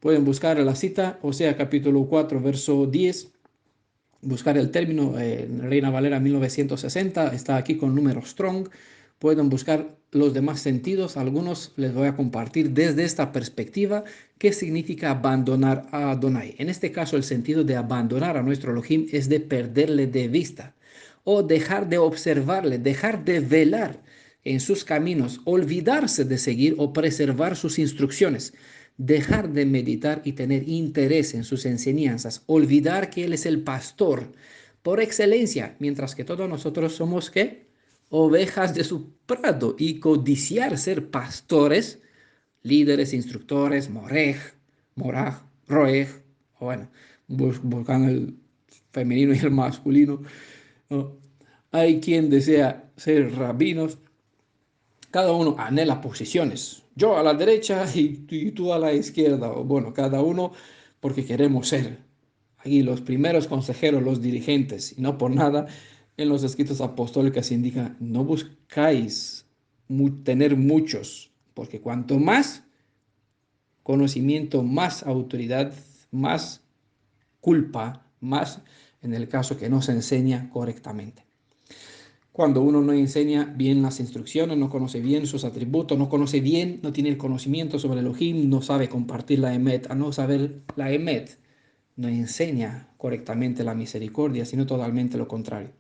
pueden buscar la cita, o sea, capítulo 4, verso 10, buscar el término en Reina Valera 1960, está aquí con número strong, pueden buscar los demás sentidos, algunos les voy a compartir desde esta perspectiva qué significa abandonar a Adonai. En este caso el sentido de abandonar a nuestro Elohim es de perderle de vista o dejar de observarle, dejar de velar en sus caminos, olvidarse de seguir o preservar sus instrucciones, dejar de meditar y tener interés en sus enseñanzas, olvidar que Él es el pastor por excelencia, mientras que todos nosotros somos ¿qué? Ovejas de su prado y codiciar ser pastores, líderes, instructores, moraj, roej, o bueno, buscando el femenino y el masculino, ¿no? Hay quien desea ser rabinos, cada uno anhela posiciones. Yo a la derecha y tú a la izquierda. O bueno, cada uno porque queremos ser. Aquí los primeros consejeros, los dirigentes. Y no por nada en los escritos apostólicos se indica, no buscáis tener muchos. Porque cuanto más conocimiento, más autoridad, más culpa, más en el caso que no se enseña correctamente. Cuando uno no enseña bien las instrucciones, no conoce bien sus atributos, no conoce bien, no tiene el conocimiento sobre Elohim, no sabe compartir la Emet, a no saber la Emet, no enseña correctamente la misericordia, sino totalmente lo contrario.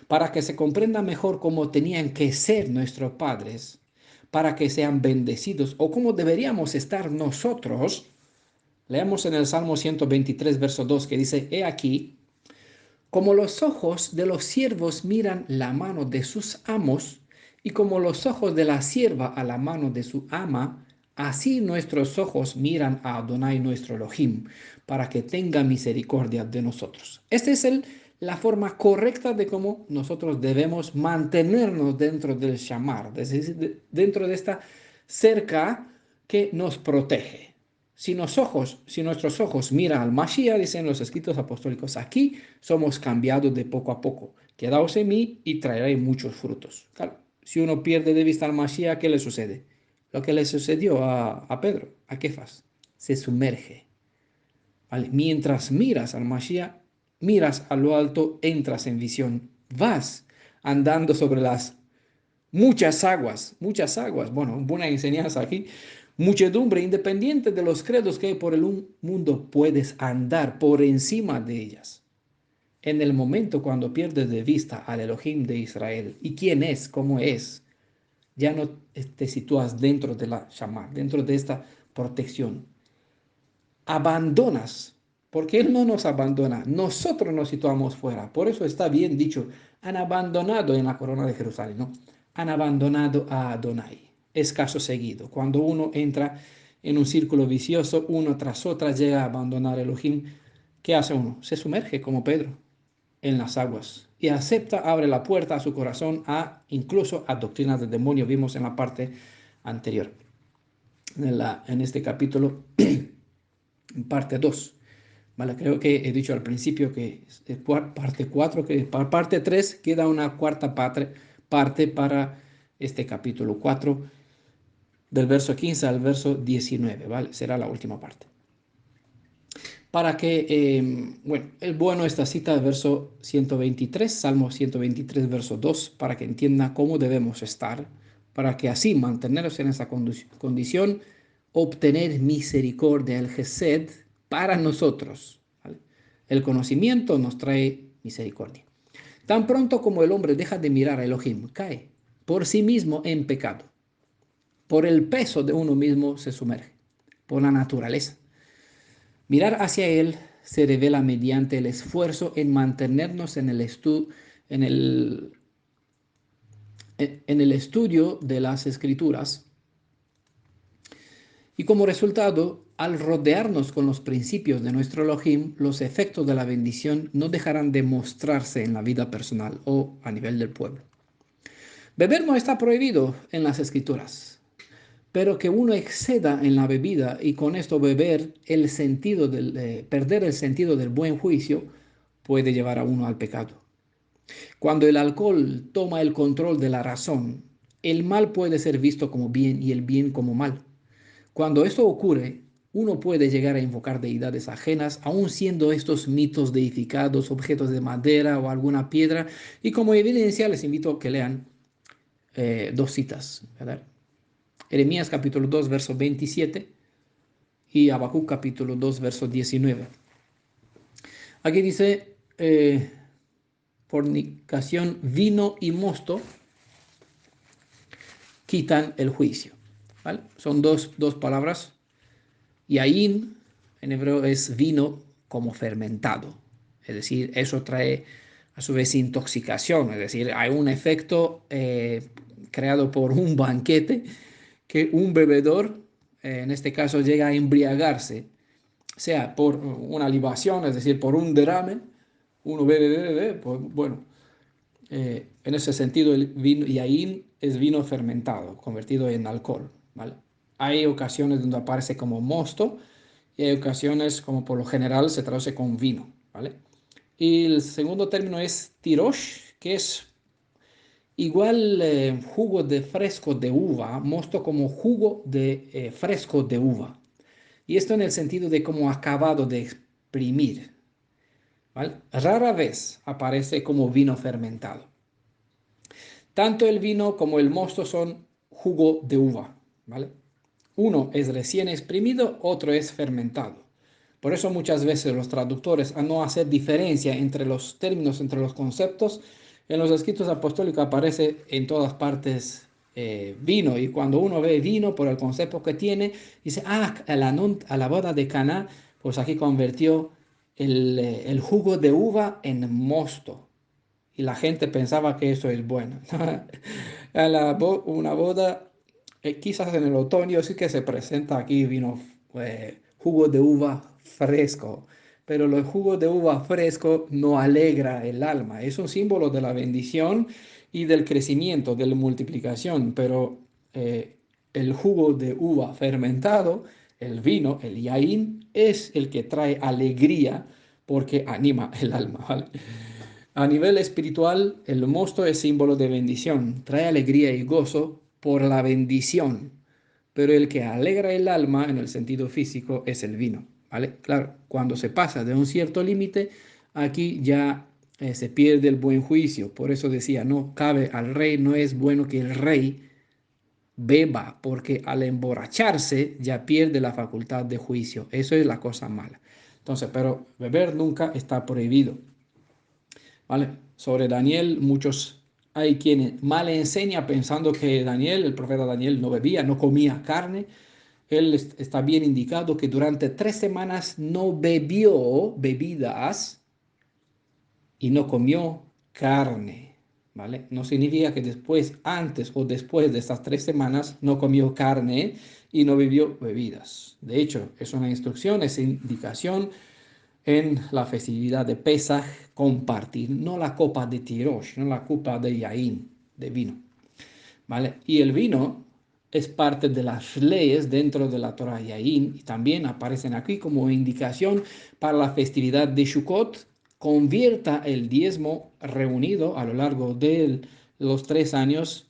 Para que se comprenda mejor cómo tenían que ser nuestros padres, para que sean bendecidos o cómo deberíamos estar nosotros, leamos en el Salmo 123, verso 2, que dice, he aquí, como los ojos de los siervos miran la mano de sus amos, y como los ojos de la sierva a la mano de su ama, así nuestros ojos miran a Adonai nuestro Elohim, para que tenga misericordia de nosotros. Esta es la forma correcta de cómo nosotros debemos mantenernos dentro del shamar, es decir, dentro de esta cerca que nos protege. Si nuestros ojos miran al Mashiach, dicen los escritos apostólicos, aquí somos cambiados de poco a poco. Quedaos en mí y traeré muchos frutos. Claro, si uno pierde de vista al Mashiach, ¿qué le sucede? Lo que le sucedió a Pedro, a Kefas, se sumerge. ¿Vale? Mientras miras al Mashiach, miras a lo alto, entras en visión, vas andando sobre las muchas aguas, bueno, buena enseñanza aquí, muchedumbre, independiente de los credos que hay por el mundo, puedes andar por encima de ellas. En el momento cuando pierdes de vista al Elohim de Israel y quién es, cómo es, ya no te sitúas dentro de la Shamar, dentro de esta protección. Abandonas, porque Él no nos abandona, nosotros nos situamos fuera. Por eso está bien dicho, han abandonado en la corona de Jerusalén, ¿no? Han abandonado a Adonai. Es caso seguido. Cuando uno entra en un círculo vicioso, uno tras otra llega a abandonar a Elohim. ¿Qué hace uno? Se sumerge como Pedro en las aguas y acepta, abre la puerta a su corazón a incluso a doctrinas del demonio. Vimos en la parte anterior, en este capítulo, en parte 2. ¿Vale? Creo que he dicho al principio que parte 4, que para parte 3 queda una cuarta parte para este capítulo 4, del verso 15 al verso 19, ¿vale? Será la última parte. Para que, bueno, el bueno esta cita del verso 123, Salmo 123, verso 2, para que entienda cómo debemos estar, para que así mantenernos en esa condición, obtener misericordia, el Gesed, para nosotros, ¿vale? El conocimiento nos trae misericordia. Tan pronto como el hombre deja de mirar a Elohim, cae por sí mismo en pecado. Por el peso de uno mismo se sumerge, por la naturaleza. Mirar hacia Él se revela mediante el esfuerzo en mantenernos en el estudio de las Escrituras y como resultado, al rodearnos con los principios de nuestro Elohim, los efectos de la bendición no dejarán de mostrarse en la vida personal o a nivel del pueblo. Beber no está prohibido en las Escrituras, pero que uno exceda en la bebida y con esto perder el sentido del buen juicio puede llevar a uno al pecado. Cuando el alcohol toma el control de la razón, el mal puede ser visto como bien y el bien como mal. Cuando esto ocurre, uno puede llegar a invocar deidades ajenas, aun siendo estos mitos deificados, objetos de madera o alguna piedra, y como evidencia les invito a que lean dos citas, ¿verdad? Jeremías capítulo 2, verso 27 y Habacuc capítulo 2, verso 19. Aquí dice, fornicación, vino y mosto quitan el juicio, ¿vale? Son dos palabras. Yaín en hebreo es vino como fermentado, es decir, eso trae a su vez intoxicación, es decir, hay un efecto creado por un banquete que un bebedor, en este caso, llega a embriagarse, sea por una libación, es decir, por un derrame, uno bebe, pues bueno, en ese sentido el vino yaín es vino fermentado, convertido en alcohol, ¿vale? Hay ocasiones donde aparece como mosto y hay ocasiones como por lo general se traduce con vino, ¿vale? Y el segundo término es tirosh, que es igual jugo de fresco de uva, mosto como jugo de fresco de uva. Y esto en el sentido de como acabado de exprimir, ¿vale? Rara vez aparece como vino fermentado. Tanto el vino como el mosto son jugo de uva, ¿vale? Uno es recién exprimido, otro es fermentado. Por eso muchas veces los traductores, a no hacer diferencia entre los términos, entre los conceptos, en los escritos apostólicos aparece en todas partes vino. Y cuando uno ve vino por el concepto que tiene, dice, a la boda de Caná, pues aquí convirtió el jugo de uva en mosto. Y la gente pensaba que eso es bueno. Una boda, quizás en el otoño sí que se presenta aquí vino, jugo de uva fresco, pero los jugos de uva fresco no alegra el alma. Es un símbolo de la bendición y del crecimiento, de la multiplicación, pero el jugo de uva fermentado, el vino, el yaín, es el que trae alegría porque anima el alma, ¿vale? A nivel espiritual, el mosto es símbolo de bendición, trae alegría y gozo por la bendición, pero el que alegra el alma en el sentido físico es el vino, ¿vale? Claro, cuando se pasa de un cierto límite, aquí ya se pierde el buen juicio, por eso decía, no cabe al rey, no es bueno que el rey beba, porque al emborracharse ya pierde la facultad de juicio, eso es la cosa mala. Entonces, pero beber nunca está prohibido. ¿Vale? Sobre Daniel, muchos hay quienes mal enseña pensando que Daniel, el profeta Daniel, no bebía, no comía carne. Él está bien indicado que durante 3 semanas no bebió bebidas y no comió carne, ¿vale? No significa que después, antes o después de estas 3 semanas no comió carne y no bebió bebidas. De hecho, es una instrucción, es indicación en la festividad de Pesaj compartir, no la copa de Tirosh, no la copa de Yaín, de vino, ¿vale? Y el vino es parte de las leyes dentro de la Torah Yaín y también aparecen aquí como indicación para la festividad de Sukkot. Convierta el diezmo reunido a lo largo de los 3 años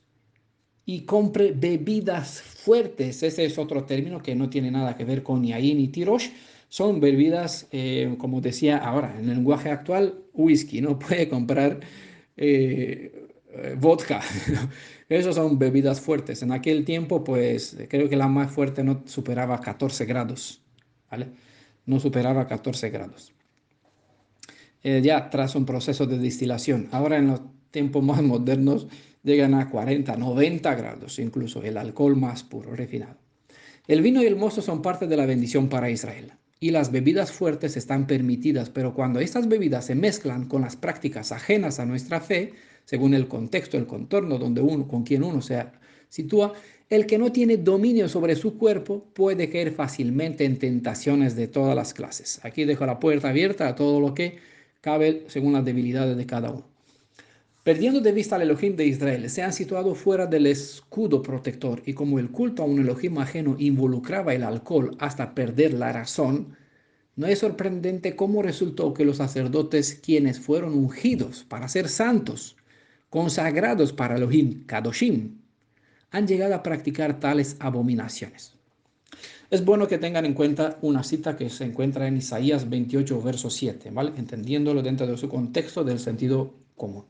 y compre bebidas fuertes. Ese es otro término que no tiene nada que ver con yaín ni tirosh. Son bebidas, como decía ahora, en el lenguaje actual, whisky. No puede comprar vodka. Esas son bebidas fuertes. En aquel tiempo, pues creo que la más fuerte no superaba 14 grados, ¿vale? No superaba 14 grados. Ya tras un proceso de destilación. Ahora en los tiempos más modernos llegan a 40, 90 grados, incluso el alcohol más puro, refinado. El vino y el mosto son parte de la bendición para Israel. Y las bebidas fuertes están permitidas, pero cuando estas bebidas se mezclan con las prácticas ajenas a nuestra fe, según el contexto, el contorno donde uno, con quien uno se sitúa, el que no tiene dominio sobre su cuerpo puede caer fácilmente en tentaciones de todas las clases. Aquí dejo la puerta abierta a todo lo que cabe según las debilidades de cada uno. Perdiendo de vista al Elohim de Israel, se han situado fuera del escudo protector y como el culto a un Elohim ajeno involucraba el alcohol hasta perder la razón, no es sorprendente cómo resultó que los sacerdotes, quienes fueron ungidos para ser santos, consagrados para Elohim, Kadoshim, han llegado a practicar tales abominaciones. Es bueno que tengan en cuenta una cita que se encuentra en Isaías 28, verso 7, ¿vale? Entendiéndolo dentro de su contexto del sentido común.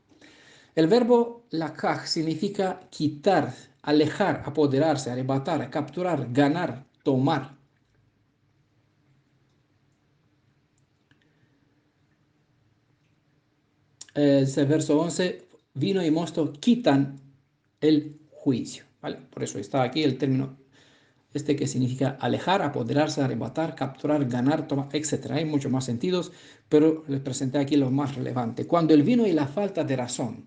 El verbo lakaj significa quitar, alejar, apoderarse, arrebatar, capturar, ganar, tomar. Ese verso 11, vino y mosto quitan el juicio, ¿vale? Por eso está aquí el término que significa alejar, apoderarse, arrebatar, capturar, ganar, tomar, etc. Hay muchos más sentidos, pero les presenté aquí lo más relevante. Cuando el vino y la falta de razón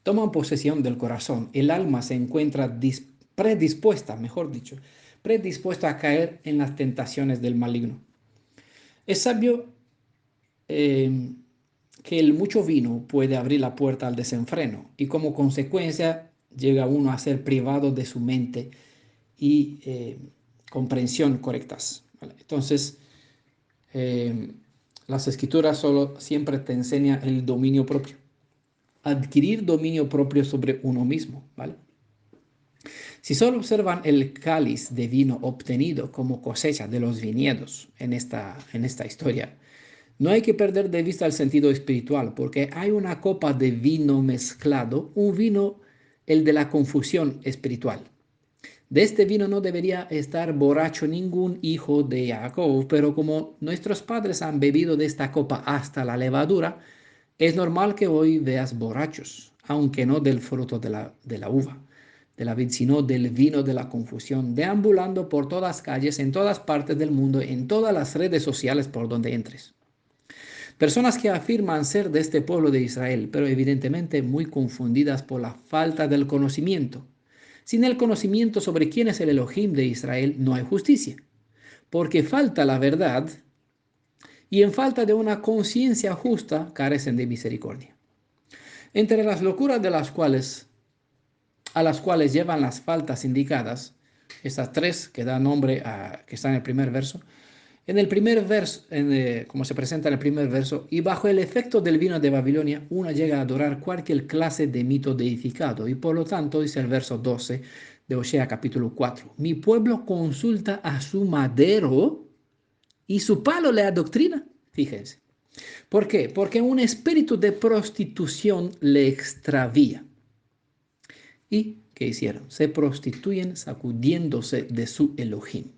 toman posesión del corazón, el alma se encuentra predispuesta, mejor dicho, predispuesta a caer en las tentaciones del maligno. Es sabio eh, que el mucho vino puede abrir la puerta al desenfreno y como consecuencia llega uno a ser privado de su mente y comprensión correctas, ¿vale? Entonces, eh, las escrituras solo siempre te enseñan el dominio propio, adquirir dominio propio sobre uno mismo, ¿vale? Si solo observan el cáliz de vino obtenido como cosecha de los viñedos en esta historia, no hay que perder de vista el sentido espiritual, porque hay una copa de vino mezclado, un vino, el de la confusión espiritual. De este vino no debería estar borracho ningún hijo de Jacob, pero como nuestros padres han bebido de esta copa hasta la levadura, es normal que hoy veas borrachos, aunque no del fruto de la uva, de la vid, sino del vino de la confusión, deambulando por todas calles, en todas partes del mundo, en todas las redes sociales por donde entres. Personas que afirman ser de este pueblo de Israel, pero evidentemente muy confundidas por la falta del conocimiento. Sin el conocimiento sobre quién es el Elohim de Israel, no hay justicia, porque falta la verdad y en falta de una conciencia justa carecen de misericordia. Entre las locuras a las cuales llevan las faltas indicadas, estas tres que dan nombre a que están en el primer verso, en el primer verso, como se presenta en el primer verso, y bajo el efecto del vino de Babilonia, uno llega a adorar cualquier clase de mito deificado. Y por lo tanto, dice el verso 12 de Osea capítulo 4, mi pueblo consulta a su madero y su palo le adoctrina. Fíjense. ¿Por qué? Porque un espíritu de prostitución le extravía. ¿Y qué hicieron? Se prostituyen sacudiéndose de su Elohim.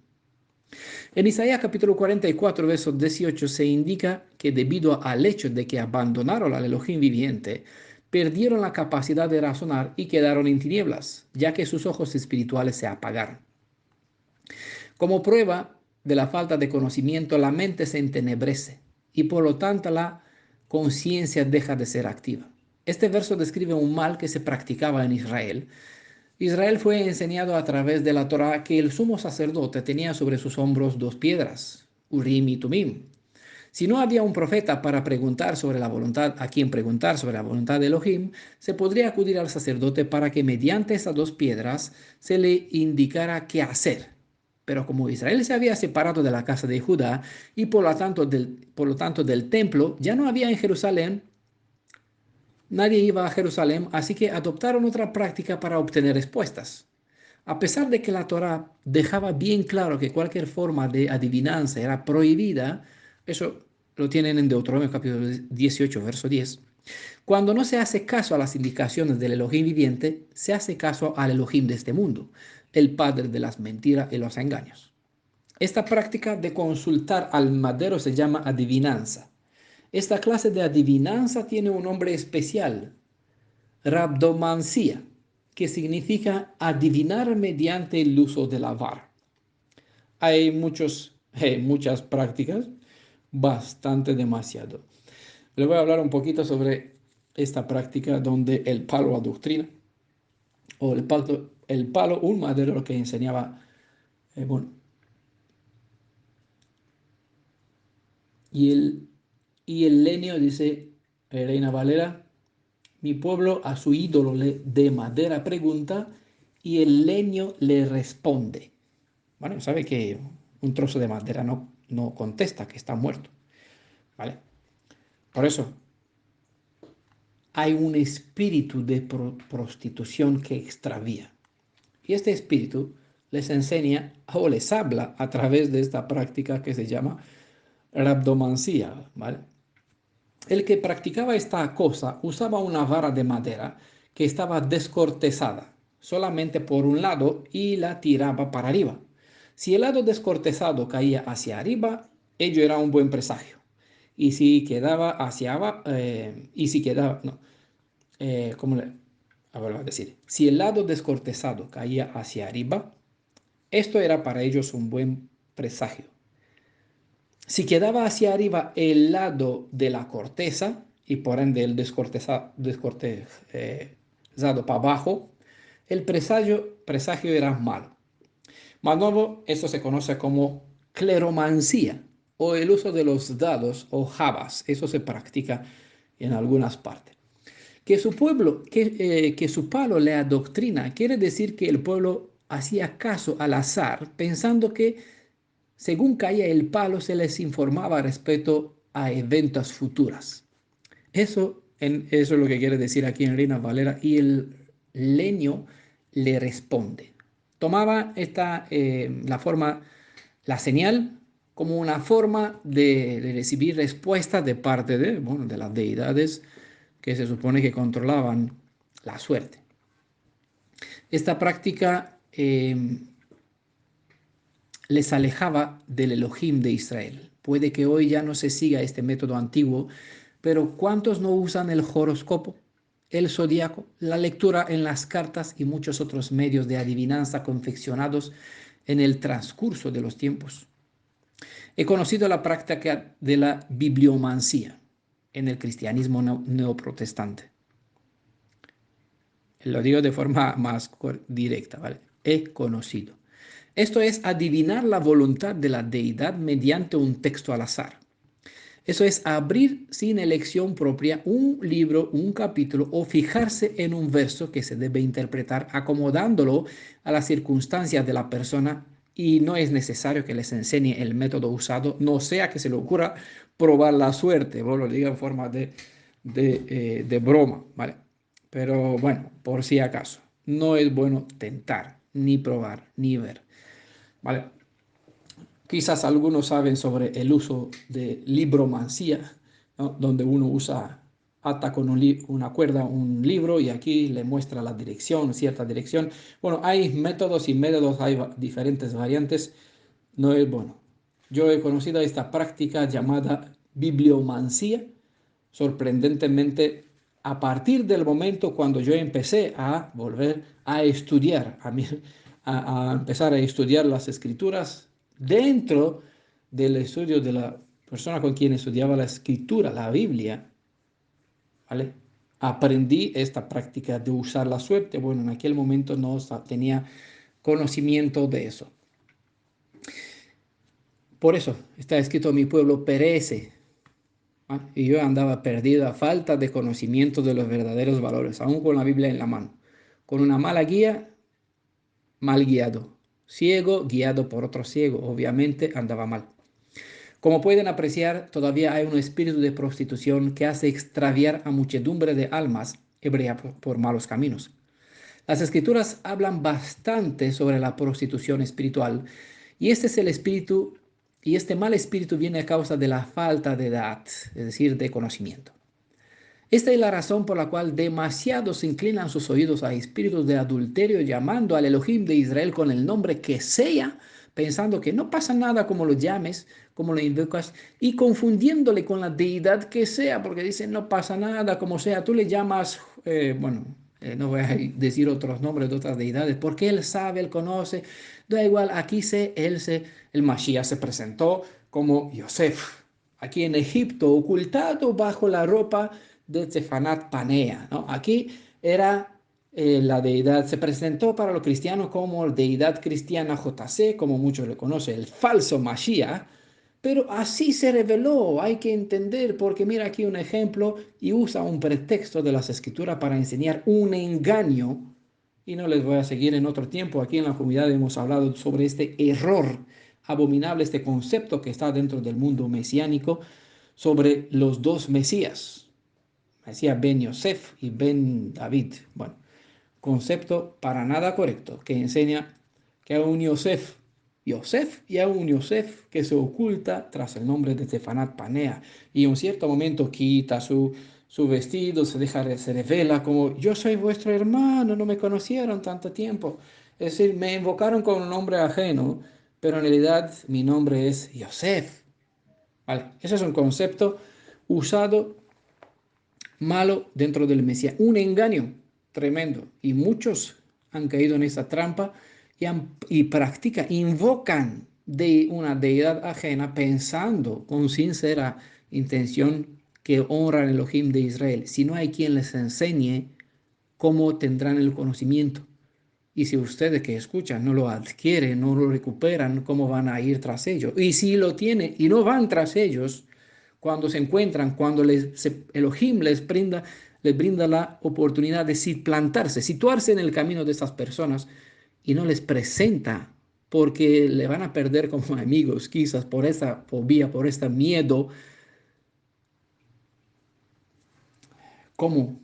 En Isaías capítulo 44, verso 18 se indica que debido al hecho de que abandonaron al Elohim viviente, perdieron la capacidad de razonar y quedaron en tinieblas, ya que sus ojos espirituales se apagaron. Como prueba de la falta de conocimiento, la mente se entenebrece y por lo tanto la conciencia deja de ser activa. Este verso describe un mal que se practicaba en Israel. Israel fue enseñado a través de la Torá que el sumo sacerdote tenía sobre sus hombros dos piedras, Urim y Tumim. Si no había un profeta para preguntar sobre la voluntad, a quien preguntar sobre la voluntad de Elohim, se podría acudir al sacerdote para que mediante esas dos piedras se le indicara qué hacer. Pero como Israel se había separado de la casa de Judá y por lo tanto del templo ya no había en Jerusalén, nadie iba a Jerusalén, así que adoptaron otra práctica para obtener respuestas. A pesar de que la Torá dejaba bien claro que cualquier forma de adivinanza era prohibida, eso lo tienen en Deuteronomio capítulo 18, verso 10. Cuando no se hace caso a las indicaciones del Elohim viviente, se hace caso al Elohim de este mundo, el padre de las mentiras y los engaños. Esta práctica de consultar al madero se llama adivinanza. Esta clase de adivinanza tiene un nombre especial, rabdomancia, que significa adivinar mediante el uso de la vara. Hay muchas prácticas, bastante demasiado. Les voy a hablar un poquito sobre esta práctica donde el palo adoctrina, o el palo, un madero que enseñaba, bueno, y el leño, dice Reina Valera, mi pueblo a su ídolo de madera pregunta y el leño le responde. Bueno, sabe que un trozo de madera no contesta, que está muerto. ¿Vale? Por eso hay un espíritu de prostitución que extravía. Y este espíritu les enseña o les habla a través de esta práctica que se llama rabdomancia, ¿vale? El que practicaba esta cosa usaba una vara de madera que estaba descortezada solamente por un lado y la tiraba para arriba. Si el lado descortezado caía hacia arriba, ello era un buen presagio. Y si quedaba hacia abajo, y si quedaba, no, ¿cómo le vuelvo a decir? Si el lado descortezado caía hacia arriba, esto era para ellos un buen presagio. Si quedaba hacia arriba el lado de la corteza y por ende el descortezado para abajo, el presagio era malo. Más nuevo, esto se conoce como cleromancía o el uso de los dados o jabas. Eso se practica en algunas partes. Que su palo le adoctrina, quiere decir que el pueblo hacía caso al azar, pensando que según caía el palo se les informaba respecto a eventos futuros. Eso es lo que quiere decir aquí en Reina Valera. Y el leño le responde. Tomaba la señal, como una forma de recibir respuestas de parte de las deidades que se supone que controlaban la suerte. Esta práctica les alejaba del Elohim de Israel. Puede que hoy ya no se siga este método antiguo, pero ¿cuántos no usan el horóscopo, el zodiaco, la lectura en las cartas y muchos otros medios de adivinanza confeccionados en el transcurso de los tiempos? He conocido la práctica de la bibliomancía en el cristianismo neoprotestante. Lo digo de forma más directa, ¿vale? He conocido. Esto es adivinar la voluntad de la deidad mediante un texto al azar. Eso es abrir sin elección propia un libro, un capítulo o fijarse en un verso que se debe interpretar acomodándolo a las circunstancias de la persona y no es necesario que les enseñe el método usado, no sea que se le ocurra probar la suerte, vos lo digo en forma de broma, ¿vale? Pero bueno, por si acaso, no es bueno tentar, ni probar, ni ver, ¿vale? Quizás algunos saben sobre el uso de libromancía, ¿no? Donde uno ata con una cuerda un libro y aquí le muestra la dirección, cierta dirección. Bueno, hay métodos y métodos, hay diferentes variantes. No es bueno. Yo he conocido esta práctica llamada bibliomancía, sorprendentemente, a partir del momento cuando yo empecé a volver a estudiar, a empezar a estudiar las escrituras dentro del estudio de la persona con quien estudiaba la escritura, la Biblia, ¿vale? Aprendí esta práctica de usar la suerte. Bueno, en aquel momento no tenía conocimiento de eso. Por eso está escrito: mi pueblo perece. Y yo andaba perdido a falta de conocimiento de los verdaderos valores, aún con la Biblia en la mano. Con una mala guía, mal guiado. Ciego, guiado por otro ciego. Obviamente andaba mal. Como pueden apreciar, todavía hay un espíritu de prostitución que hace extraviar a muchedumbre de almas hebreas por malos caminos. Las escrituras hablan bastante sobre la prostitución espiritual y este es el espíritu y este mal espíritu viene a causa de la falta de edad, es decir, de conocimiento. Esta es la razón por la cual demasiados inclinan sus oídos a espíritus de adulterio, llamando al Elohim de Israel con el nombre que sea, pensando que no pasa nada como lo llames, como lo invocas, y confundiéndole con la deidad que sea, porque dicen no pasa nada, como sea. Tú le llamas, no voy a decir otros nombres de otras deidades, porque él sabe, él conoce, da igual, aquí el Mashiach se presentó como Yosef, aquí en Egipto, ocultado bajo la ropa de Tsefanat Panea, ¿no? Aquí era la deidad, se presentó para los cristianos como deidad cristiana JC, como muchos le conocen, el falso Mashiach, pero así se reveló, hay que entender, porque mira aquí un ejemplo y usa un pretexto de las escrituras para enseñar un engaño, y no les voy a seguir en otro tiempo, aquí en la comunidad hemos hablado sobre este error abominable, este concepto que está dentro del mundo mesiánico sobre los dos Mesías, Mesías Ben Yosef y Ben David. Bueno, concepto para nada correcto, que enseña que hay un Yosef y hay un Yosef que se oculta tras el nombre de Tefanat Panea y en un cierto momento quita su vestido, se revela como yo soy vuestro hermano, no me conocieron tanto tiempo. Es decir, me invocaron con un nombre ajeno, pero en realidad mi nombre es Yosef. ¿Vale? Ese es un concepto usado malo dentro del Mesías, un engaño tremendo. Y muchos han caído en esa trampa y practican, invocan de una deidad ajena pensando con sincera intención que honran el Elohim de Israel. Si no hay quien les enseñe, ¿cómo tendrán el conocimiento? Y si ustedes que escuchan no lo adquieren, no lo recuperan, ¿cómo van a ir tras ellos? Y si lo tienen y no van tras ellos, cuando se encuentran, cuando Elohim les brinda la oportunidad de plantarse, situarse en el camino de estas personas y no les presenta, porque le van a perder como amigos, quizás por esta fobia, por este miedo, ¿cómo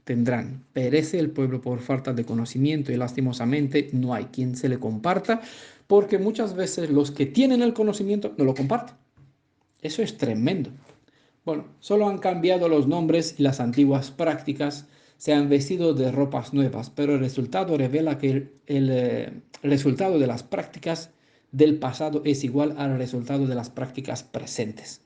tendrán? Perece el pueblo por falta de conocimiento y lastimosamente no hay quien se le comparta, porque muchas veces los que tienen el conocimiento no lo comparten. Eso es tremendo. Bueno, solo han cambiado los nombres y las antiguas prácticas se han vestido de ropas nuevas, pero el resultado revela que el resultado de las prácticas del pasado es igual al resultado de las prácticas presentes.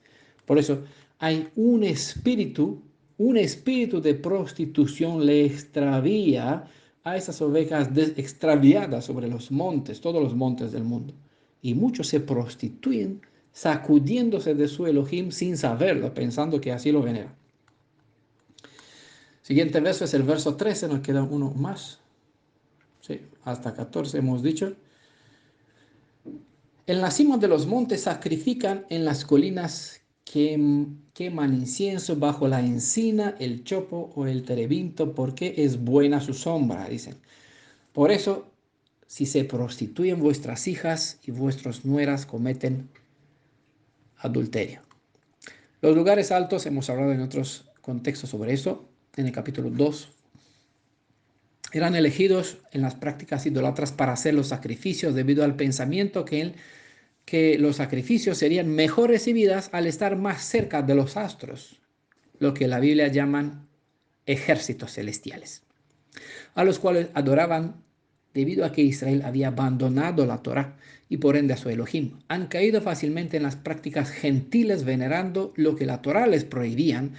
Por eso hay un espíritu de prostitución le extravía a esas ovejas extraviadas sobre los montes, todos los montes del mundo. Y muchos se prostituyen sacudiéndose de su Elohim sin saberlo, pensando que así lo venera. Siguiente verso es el verso 13, nos queda uno más. Sí, hasta 14 hemos dicho. En la cima de los montes sacrifican, en las colinas queman incienso bajo la encina, el chopo o el terebinto, porque es buena su sombra, dicen. Por eso, si se prostituyen vuestras hijas y vuestras nueras cometen adulterio. Los lugares altos, hemos hablado en otros contextos sobre eso, en el capítulo 2, eran elegidos en las prácticas idolatras para hacer los sacrificios debido al pensamiento que los sacrificios serían mejor recibidas al estar más cerca de los astros, lo que la Biblia llaman ejércitos celestiales, a los cuales adoraban debido a que Israel había abandonado la Torá y por ende a su Elohim. Han caído fácilmente en las prácticas gentiles venerando lo que la Torá les prohibían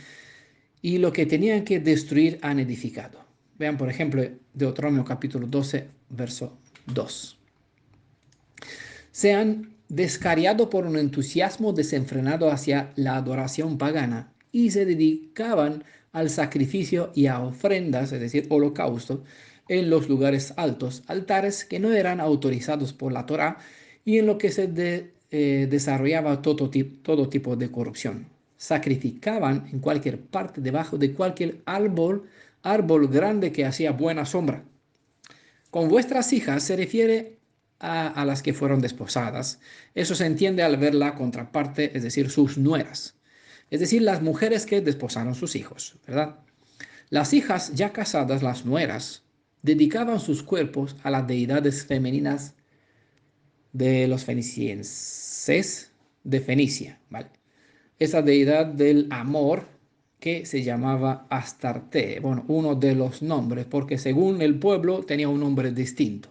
y lo que tenían que destruir han edificado. Vean, por ejemplo, Deuteronomio capítulo 12, verso 2. Se han descarriado por un entusiasmo desenfrenado hacia la adoración pagana y se dedicaban al sacrificio y a ofrendas, es decir, holocausto, en los lugares altos, altares que no eran autorizados por la Torá y en lo que se desarrollaba todo tipo de corrupción. Sacrificaban en cualquier parte, debajo de cualquier árbol grande que hacía buena sombra. Con vuestras hijas se refiere a las que fueron desposadas. Eso se entiende al ver la contraparte, es decir, sus nueras. Es decir, las mujeres que desposaron sus hijos, ¿verdad? Las hijas ya casadas, las nueras, dedicaban sus cuerpos a las deidades femeninas de los fenicienses de Fenicia, ¿vale? Esa deidad del amor que se llamaba Astarte, bueno, uno de los nombres, porque según el pueblo tenía un nombre distinto.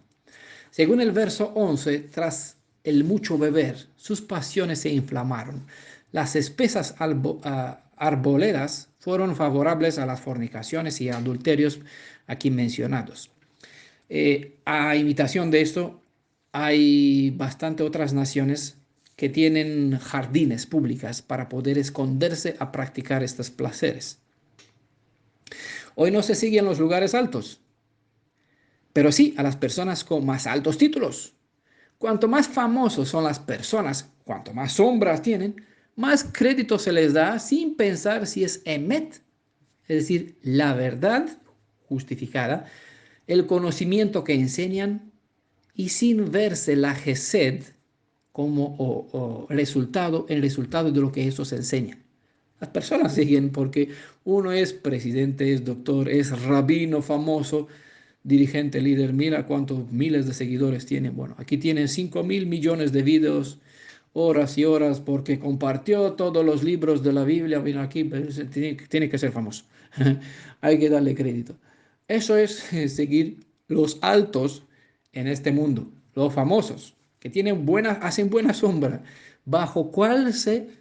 Según el verso 11, tras el mucho beber, sus pasiones se inflamaron. Las espesas arboledas fueron favorables a las fornicaciones y adulterios aquí mencionados. A imitación de esto, hay bastante otras naciones que tienen jardines públicas para poder esconderse a practicar estos placeres. Hoy no se siguen los lugares altos, pero sí a las personas con más altos títulos. Cuanto más famosos son las personas, cuanto más sombras tienen, más crédito se les da sin pensar si es emet, es decir, la verdad justificada, el conocimiento que enseñan y sin verse la gesed como el resultado de lo que esos enseñan. Las personas siguen porque uno es presidente, es doctor, es rabino famoso, dirigente, líder. Mira cuántos miles de seguidores tienen. Bueno, aquí tienen 5.000 millones de videos, horas y horas, porque compartió todos los libros de la Biblia. Mira, aquí tiene que ser famoso. Hay que darle crédito. Eso es seguir los altos en este mundo, los famosos, que tienen hacen buena sombra, bajo cuál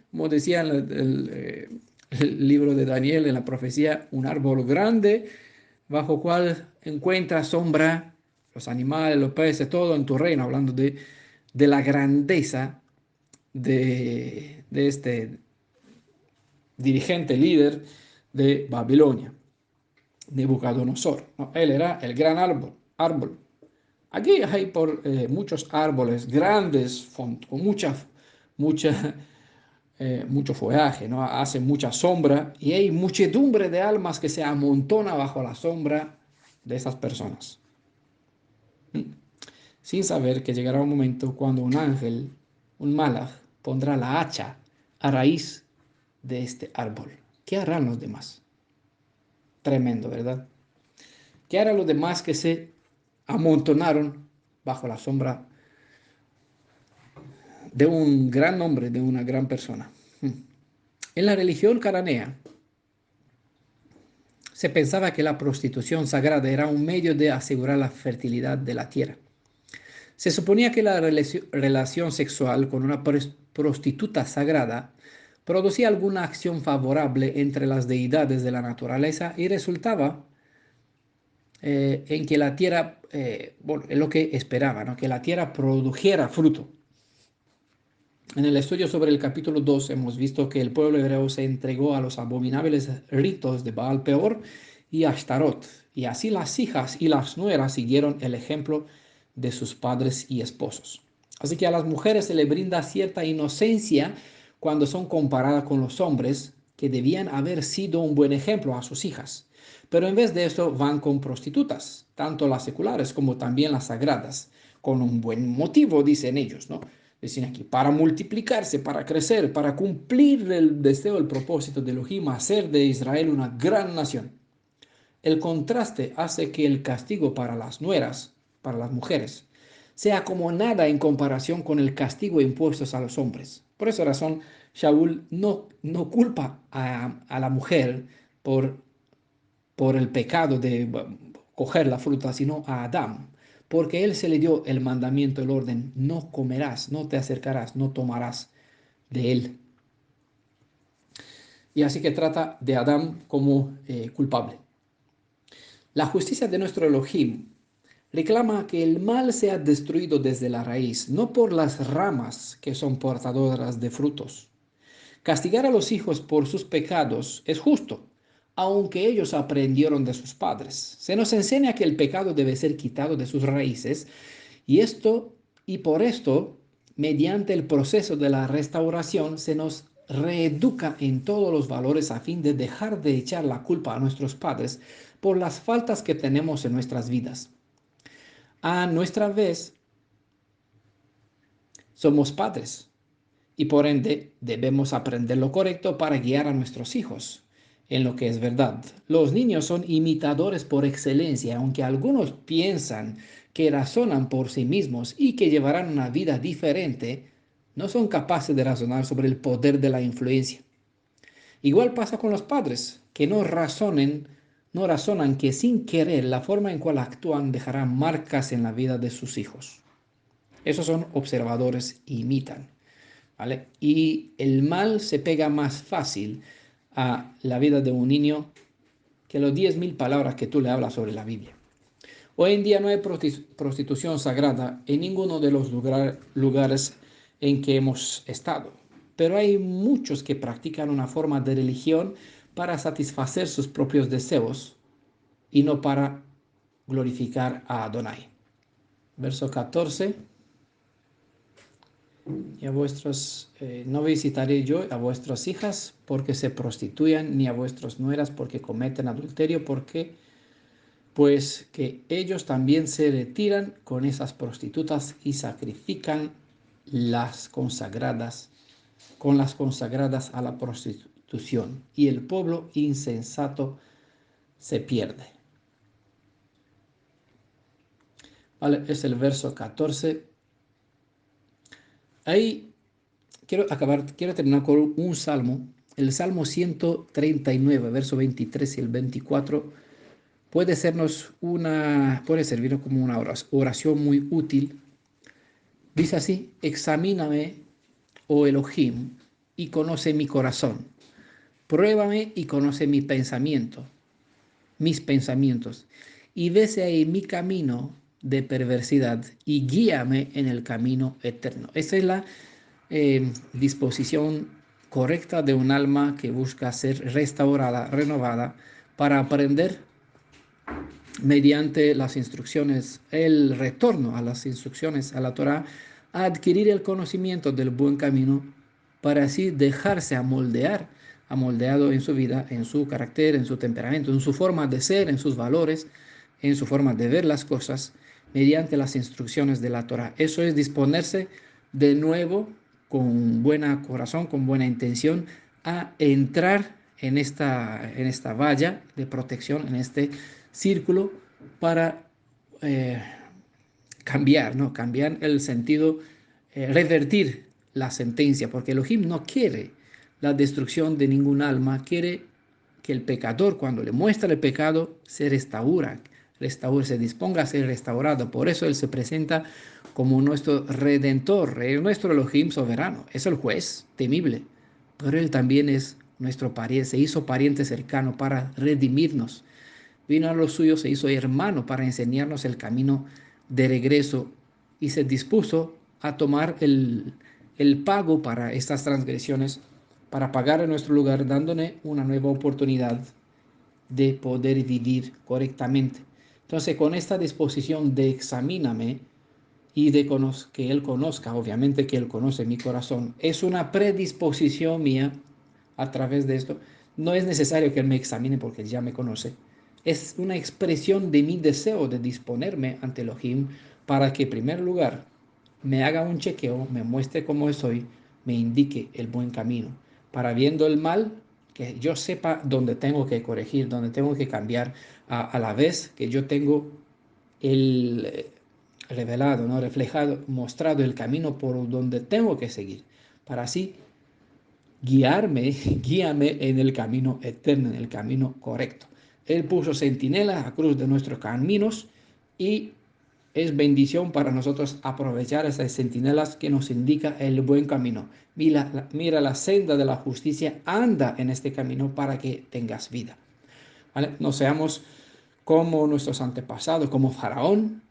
como decía el libro de Daniel en la profecía, un árbol grande, bajo cuál encuentra sombra los animales, los peces, todo en tu reino, hablando de la grandeza de este dirigente líder de Babilonia, Nabucodonosor, ¿no? Él era el gran árbol. Aquí hay muchos árboles grandes, con mucha, mucho follaje, ¿no? Hace mucha sombra y hay muchedumbre de almas que se amontona bajo la sombra de esas personas, sin saber que llegará un momento cuando un ángel, un malaj, pondrá la hacha a raíz de este árbol. ¿Qué harán los demás? Tremendo, ¿verdad? ¿Qué harán los demás que se amontonaron bajo la sombra de un gran hombre, de una gran persona? En la religión cananea se pensaba que la prostitución sagrada era un medio de asegurar la fertilidad de la tierra. Se suponía que la relación sexual con una prostituta sagrada producía alguna acción favorable entre las deidades de la naturaleza y resultaba en que la tierra, bueno, es lo que esperaba, ¿no? Que la tierra produjera fruto. En el estudio sobre el capítulo 2 hemos visto que el pueblo hebreo se entregó a los abominables ritos de Baal Peor y Ashtarot, y así las hijas y las nueras siguieron el ejemplo de sus padres y esposos. Así que a las mujeres se les brinda cierta inocencia cuando son comparadas con los hombres que debían haber sido un buen ejemplo a sus hijas. Pero en vez de eso van con prostitutas, tanto las seculares como también las sagradas, con un buen motivo, dicen ellos, ¿no? Dicen aquí, para multiplicarse, para crecer, para cumplir el deseo, el propósito de Elohim, hacer de Israel una gran nación. El contraste hace que el castigo para las nueras, para las mujeres, sea como nada en comparación con el castigo impuesto a los hombres. Por esa razón, Shaul no culpa a la mujer por el pecado de coger la fruta, sino a Adán, porque él se le dio el mandamiento, el orden, no comerás, no te acercarás, no tomarás de él. Y así que trata de Adán como culpable. La justicia de nuestro Elohim reclama que el mal sea destruido desde la raíz, no por las ramas que son portadoras de frutos. Castigar a los hijos por sus pecados es justo, aunque ellos aprendieron de sus padres. Se nos enseña que el pecado debe ser quitado de sus raíces y por esto, mediante el proceso de la restauración, se nos reeduca en todos los valores a fin de dejar de echar la culpa a nuestros padres por las faltas que tenemos en nuestras vidas. A nuestra vez, somos padres y por ende debemos aprender lo correcto para guiar a nuestros hijos. en lo que es verdad. Los niños son imitadores por excelencia, aunque algunos piensan que razonan por sí mismos y que llevarán una vida diferente, no son capaces de razonar sobre el poder de la influencia. Igual pasa con los padres, que no razonan que sin querer la forma en cual actúan dejará marcas en la vida de sus hijos. Esos son observadores, imitan, ¿vale? Y el mal se pega más fácil a la vida de un niño que los 10.000 palabras que tú le hablas sobre la Biblia. Hoy en día no hay prostitución sagrada en ninguno de los lugares en que hemos estado, pero hay muchos que practican una forma de religión para satisfacer sus propios deseos y no para glorificar a Adonai. Verso 14. Y a vuestros, no visitaré yo a vuestras hijas porque se prostituyan, ni a vuestras nueras porque cometen adulterio, porque pues que ellos también se retiran con esas prostitutas y sacrifican las consagradas, con las consagradas a la prostitución, y el pueblo insensato se pierde. Vale, es el verso 14. Ahí quiero terminar con un salmo, el Salmo 139, verso 23 y el 24. Puede servirnos como una oración muy útil. Dice así: examíname, oh Elohim, y conoce mi corazón. Pruébame y conoce mis pensamientos, y ve si hay mi camino de perversidad y guíame en el camino eterno. Esa es la disposición correcta de un alma que busca ser restaurada, renovada, para aprender mediante las instrucciones, el retorno a las instrucciones, a la Torá, a adquirir el conocimiento del buen camino para así dejarse amoldado en su vida, en su carácter, en su temperamento, en su forma de ser, en sus valores, en su forma de ver las cosas, mediante las instrucciones de la Torá. Eso es disponerse de nuevo, con buen corazón, con buena intención, a entrar en esta valla de protección, en este círculo, para eh, cambiar, ¿no? Cambiar el sentido, revertir la sentencia, porque Elohim no quiere la destrucción de ningún alma, quiere que el pecador, cuando le muestra el pecado, se se disponga a ser restaurado. Por eso Él se presenta como nuestro redentor, es nuestro Elohim soberano, es el juez temible, pero Él también es nuestro pariente, se hizo pariente cercano para redimirnos. Vino a los suyos, se hizo hermano para enseñarnos el camino de regreso y se dispuso a tomar el pago para estas transgresiones, para pagar en nuestro lugar, dándole una nueva oportunidad de poder vivir correctamente. Entonces, con esta disposición de examíname y de que Él conozca, obviamente que Él conoce mi corazón, es una predisposición mía a través de esto. No es necesario que Él me examine porque Él ya me conoce. Es una expresión de mi deseo de disponerme ante Elohim para que, en primer lugar, me haga un chequeo, me muestre cómo soy, me indique el buen camino, para viendo el mal, que yo sepa dónde tengo que corregir, dónde tengo que cambiar, a la vez que yo tengo el revelado, ¿no? Reflejado, mostrado el camino por donde tengo que seguir, para así guíame en el camino eterno, en el camino correcto. Él puso centinelas a cruz de nuestros caminos y es bendición para nosotros aprovechar esas centinelas que nos indica el buen camino. Mira la senda de la justicia, anda en este camino para que tengas vida. ¿Vale? No seamos como nuestros antepasados, como Faraón,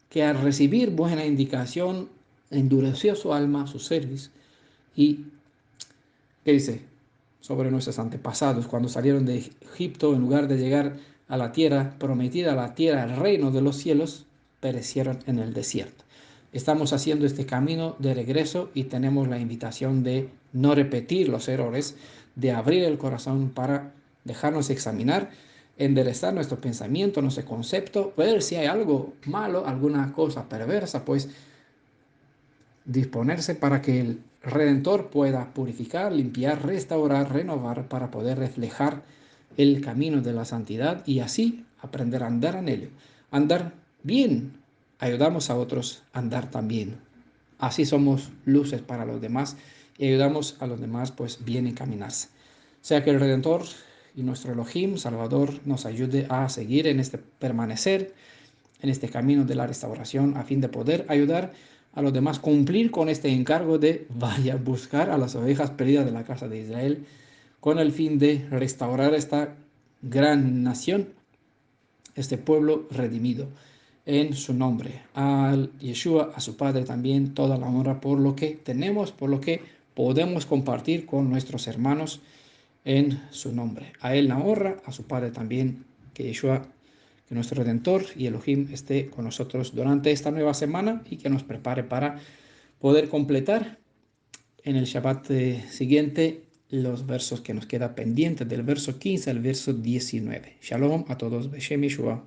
que al recibir buena indicación endureció su alma, su cerviz, y ¿qué dice sobre nuestros antepasados cuando salieron de Egipto? En lugar de llegar a la tierra prometida, a la tierra, al reino de los cielos, perecieron en el desierto. Estamos haciendo este camino de regreso y tenemos la invitación de no repetir los errores, de abrir el corazón para dejarnos examinar, enderezar nuestro pensamiento, nuestro concepto, ver si hay algo malo, alguna cosa perversa, pues disponerse para que el Redentor pueda purificar, limpiar, restaurar, renovar, para poder reflejar el camino de la santidad y así aprender a andar en ello. Andar bien, ayudamos a otros a andar también. Así somos luces para los demás y ayudamos a los demás pues bien encaminarse. O sea que el Redentor y nuestro Elohim, Salvador, nos ayude a seguir en este permanecer, en este camino de la restauración, a fin de poder ayudar a los demás cumplir con este encargo de vaya a buscar a las ovejas perdidas de la casa de Israel, con el fin de restaurar esta gran nación, este pueblo redimido en su nombre. Al Yeshua, a su Padre también, toda la honra por lo que tenemos, por lo que podemos compartir con nuestros hermanos en su nombre. A Él la honra, a su Padre también, que Yeshua, que nuestro Redentor y Elohim esté con nosotros durante esta nueva semana y que nos prepare para poder completar en el Shabbat siguiente los versos que nos queda pendientes, del verso 15 al verso 19. Shalom a todos, Beshem Yeshua.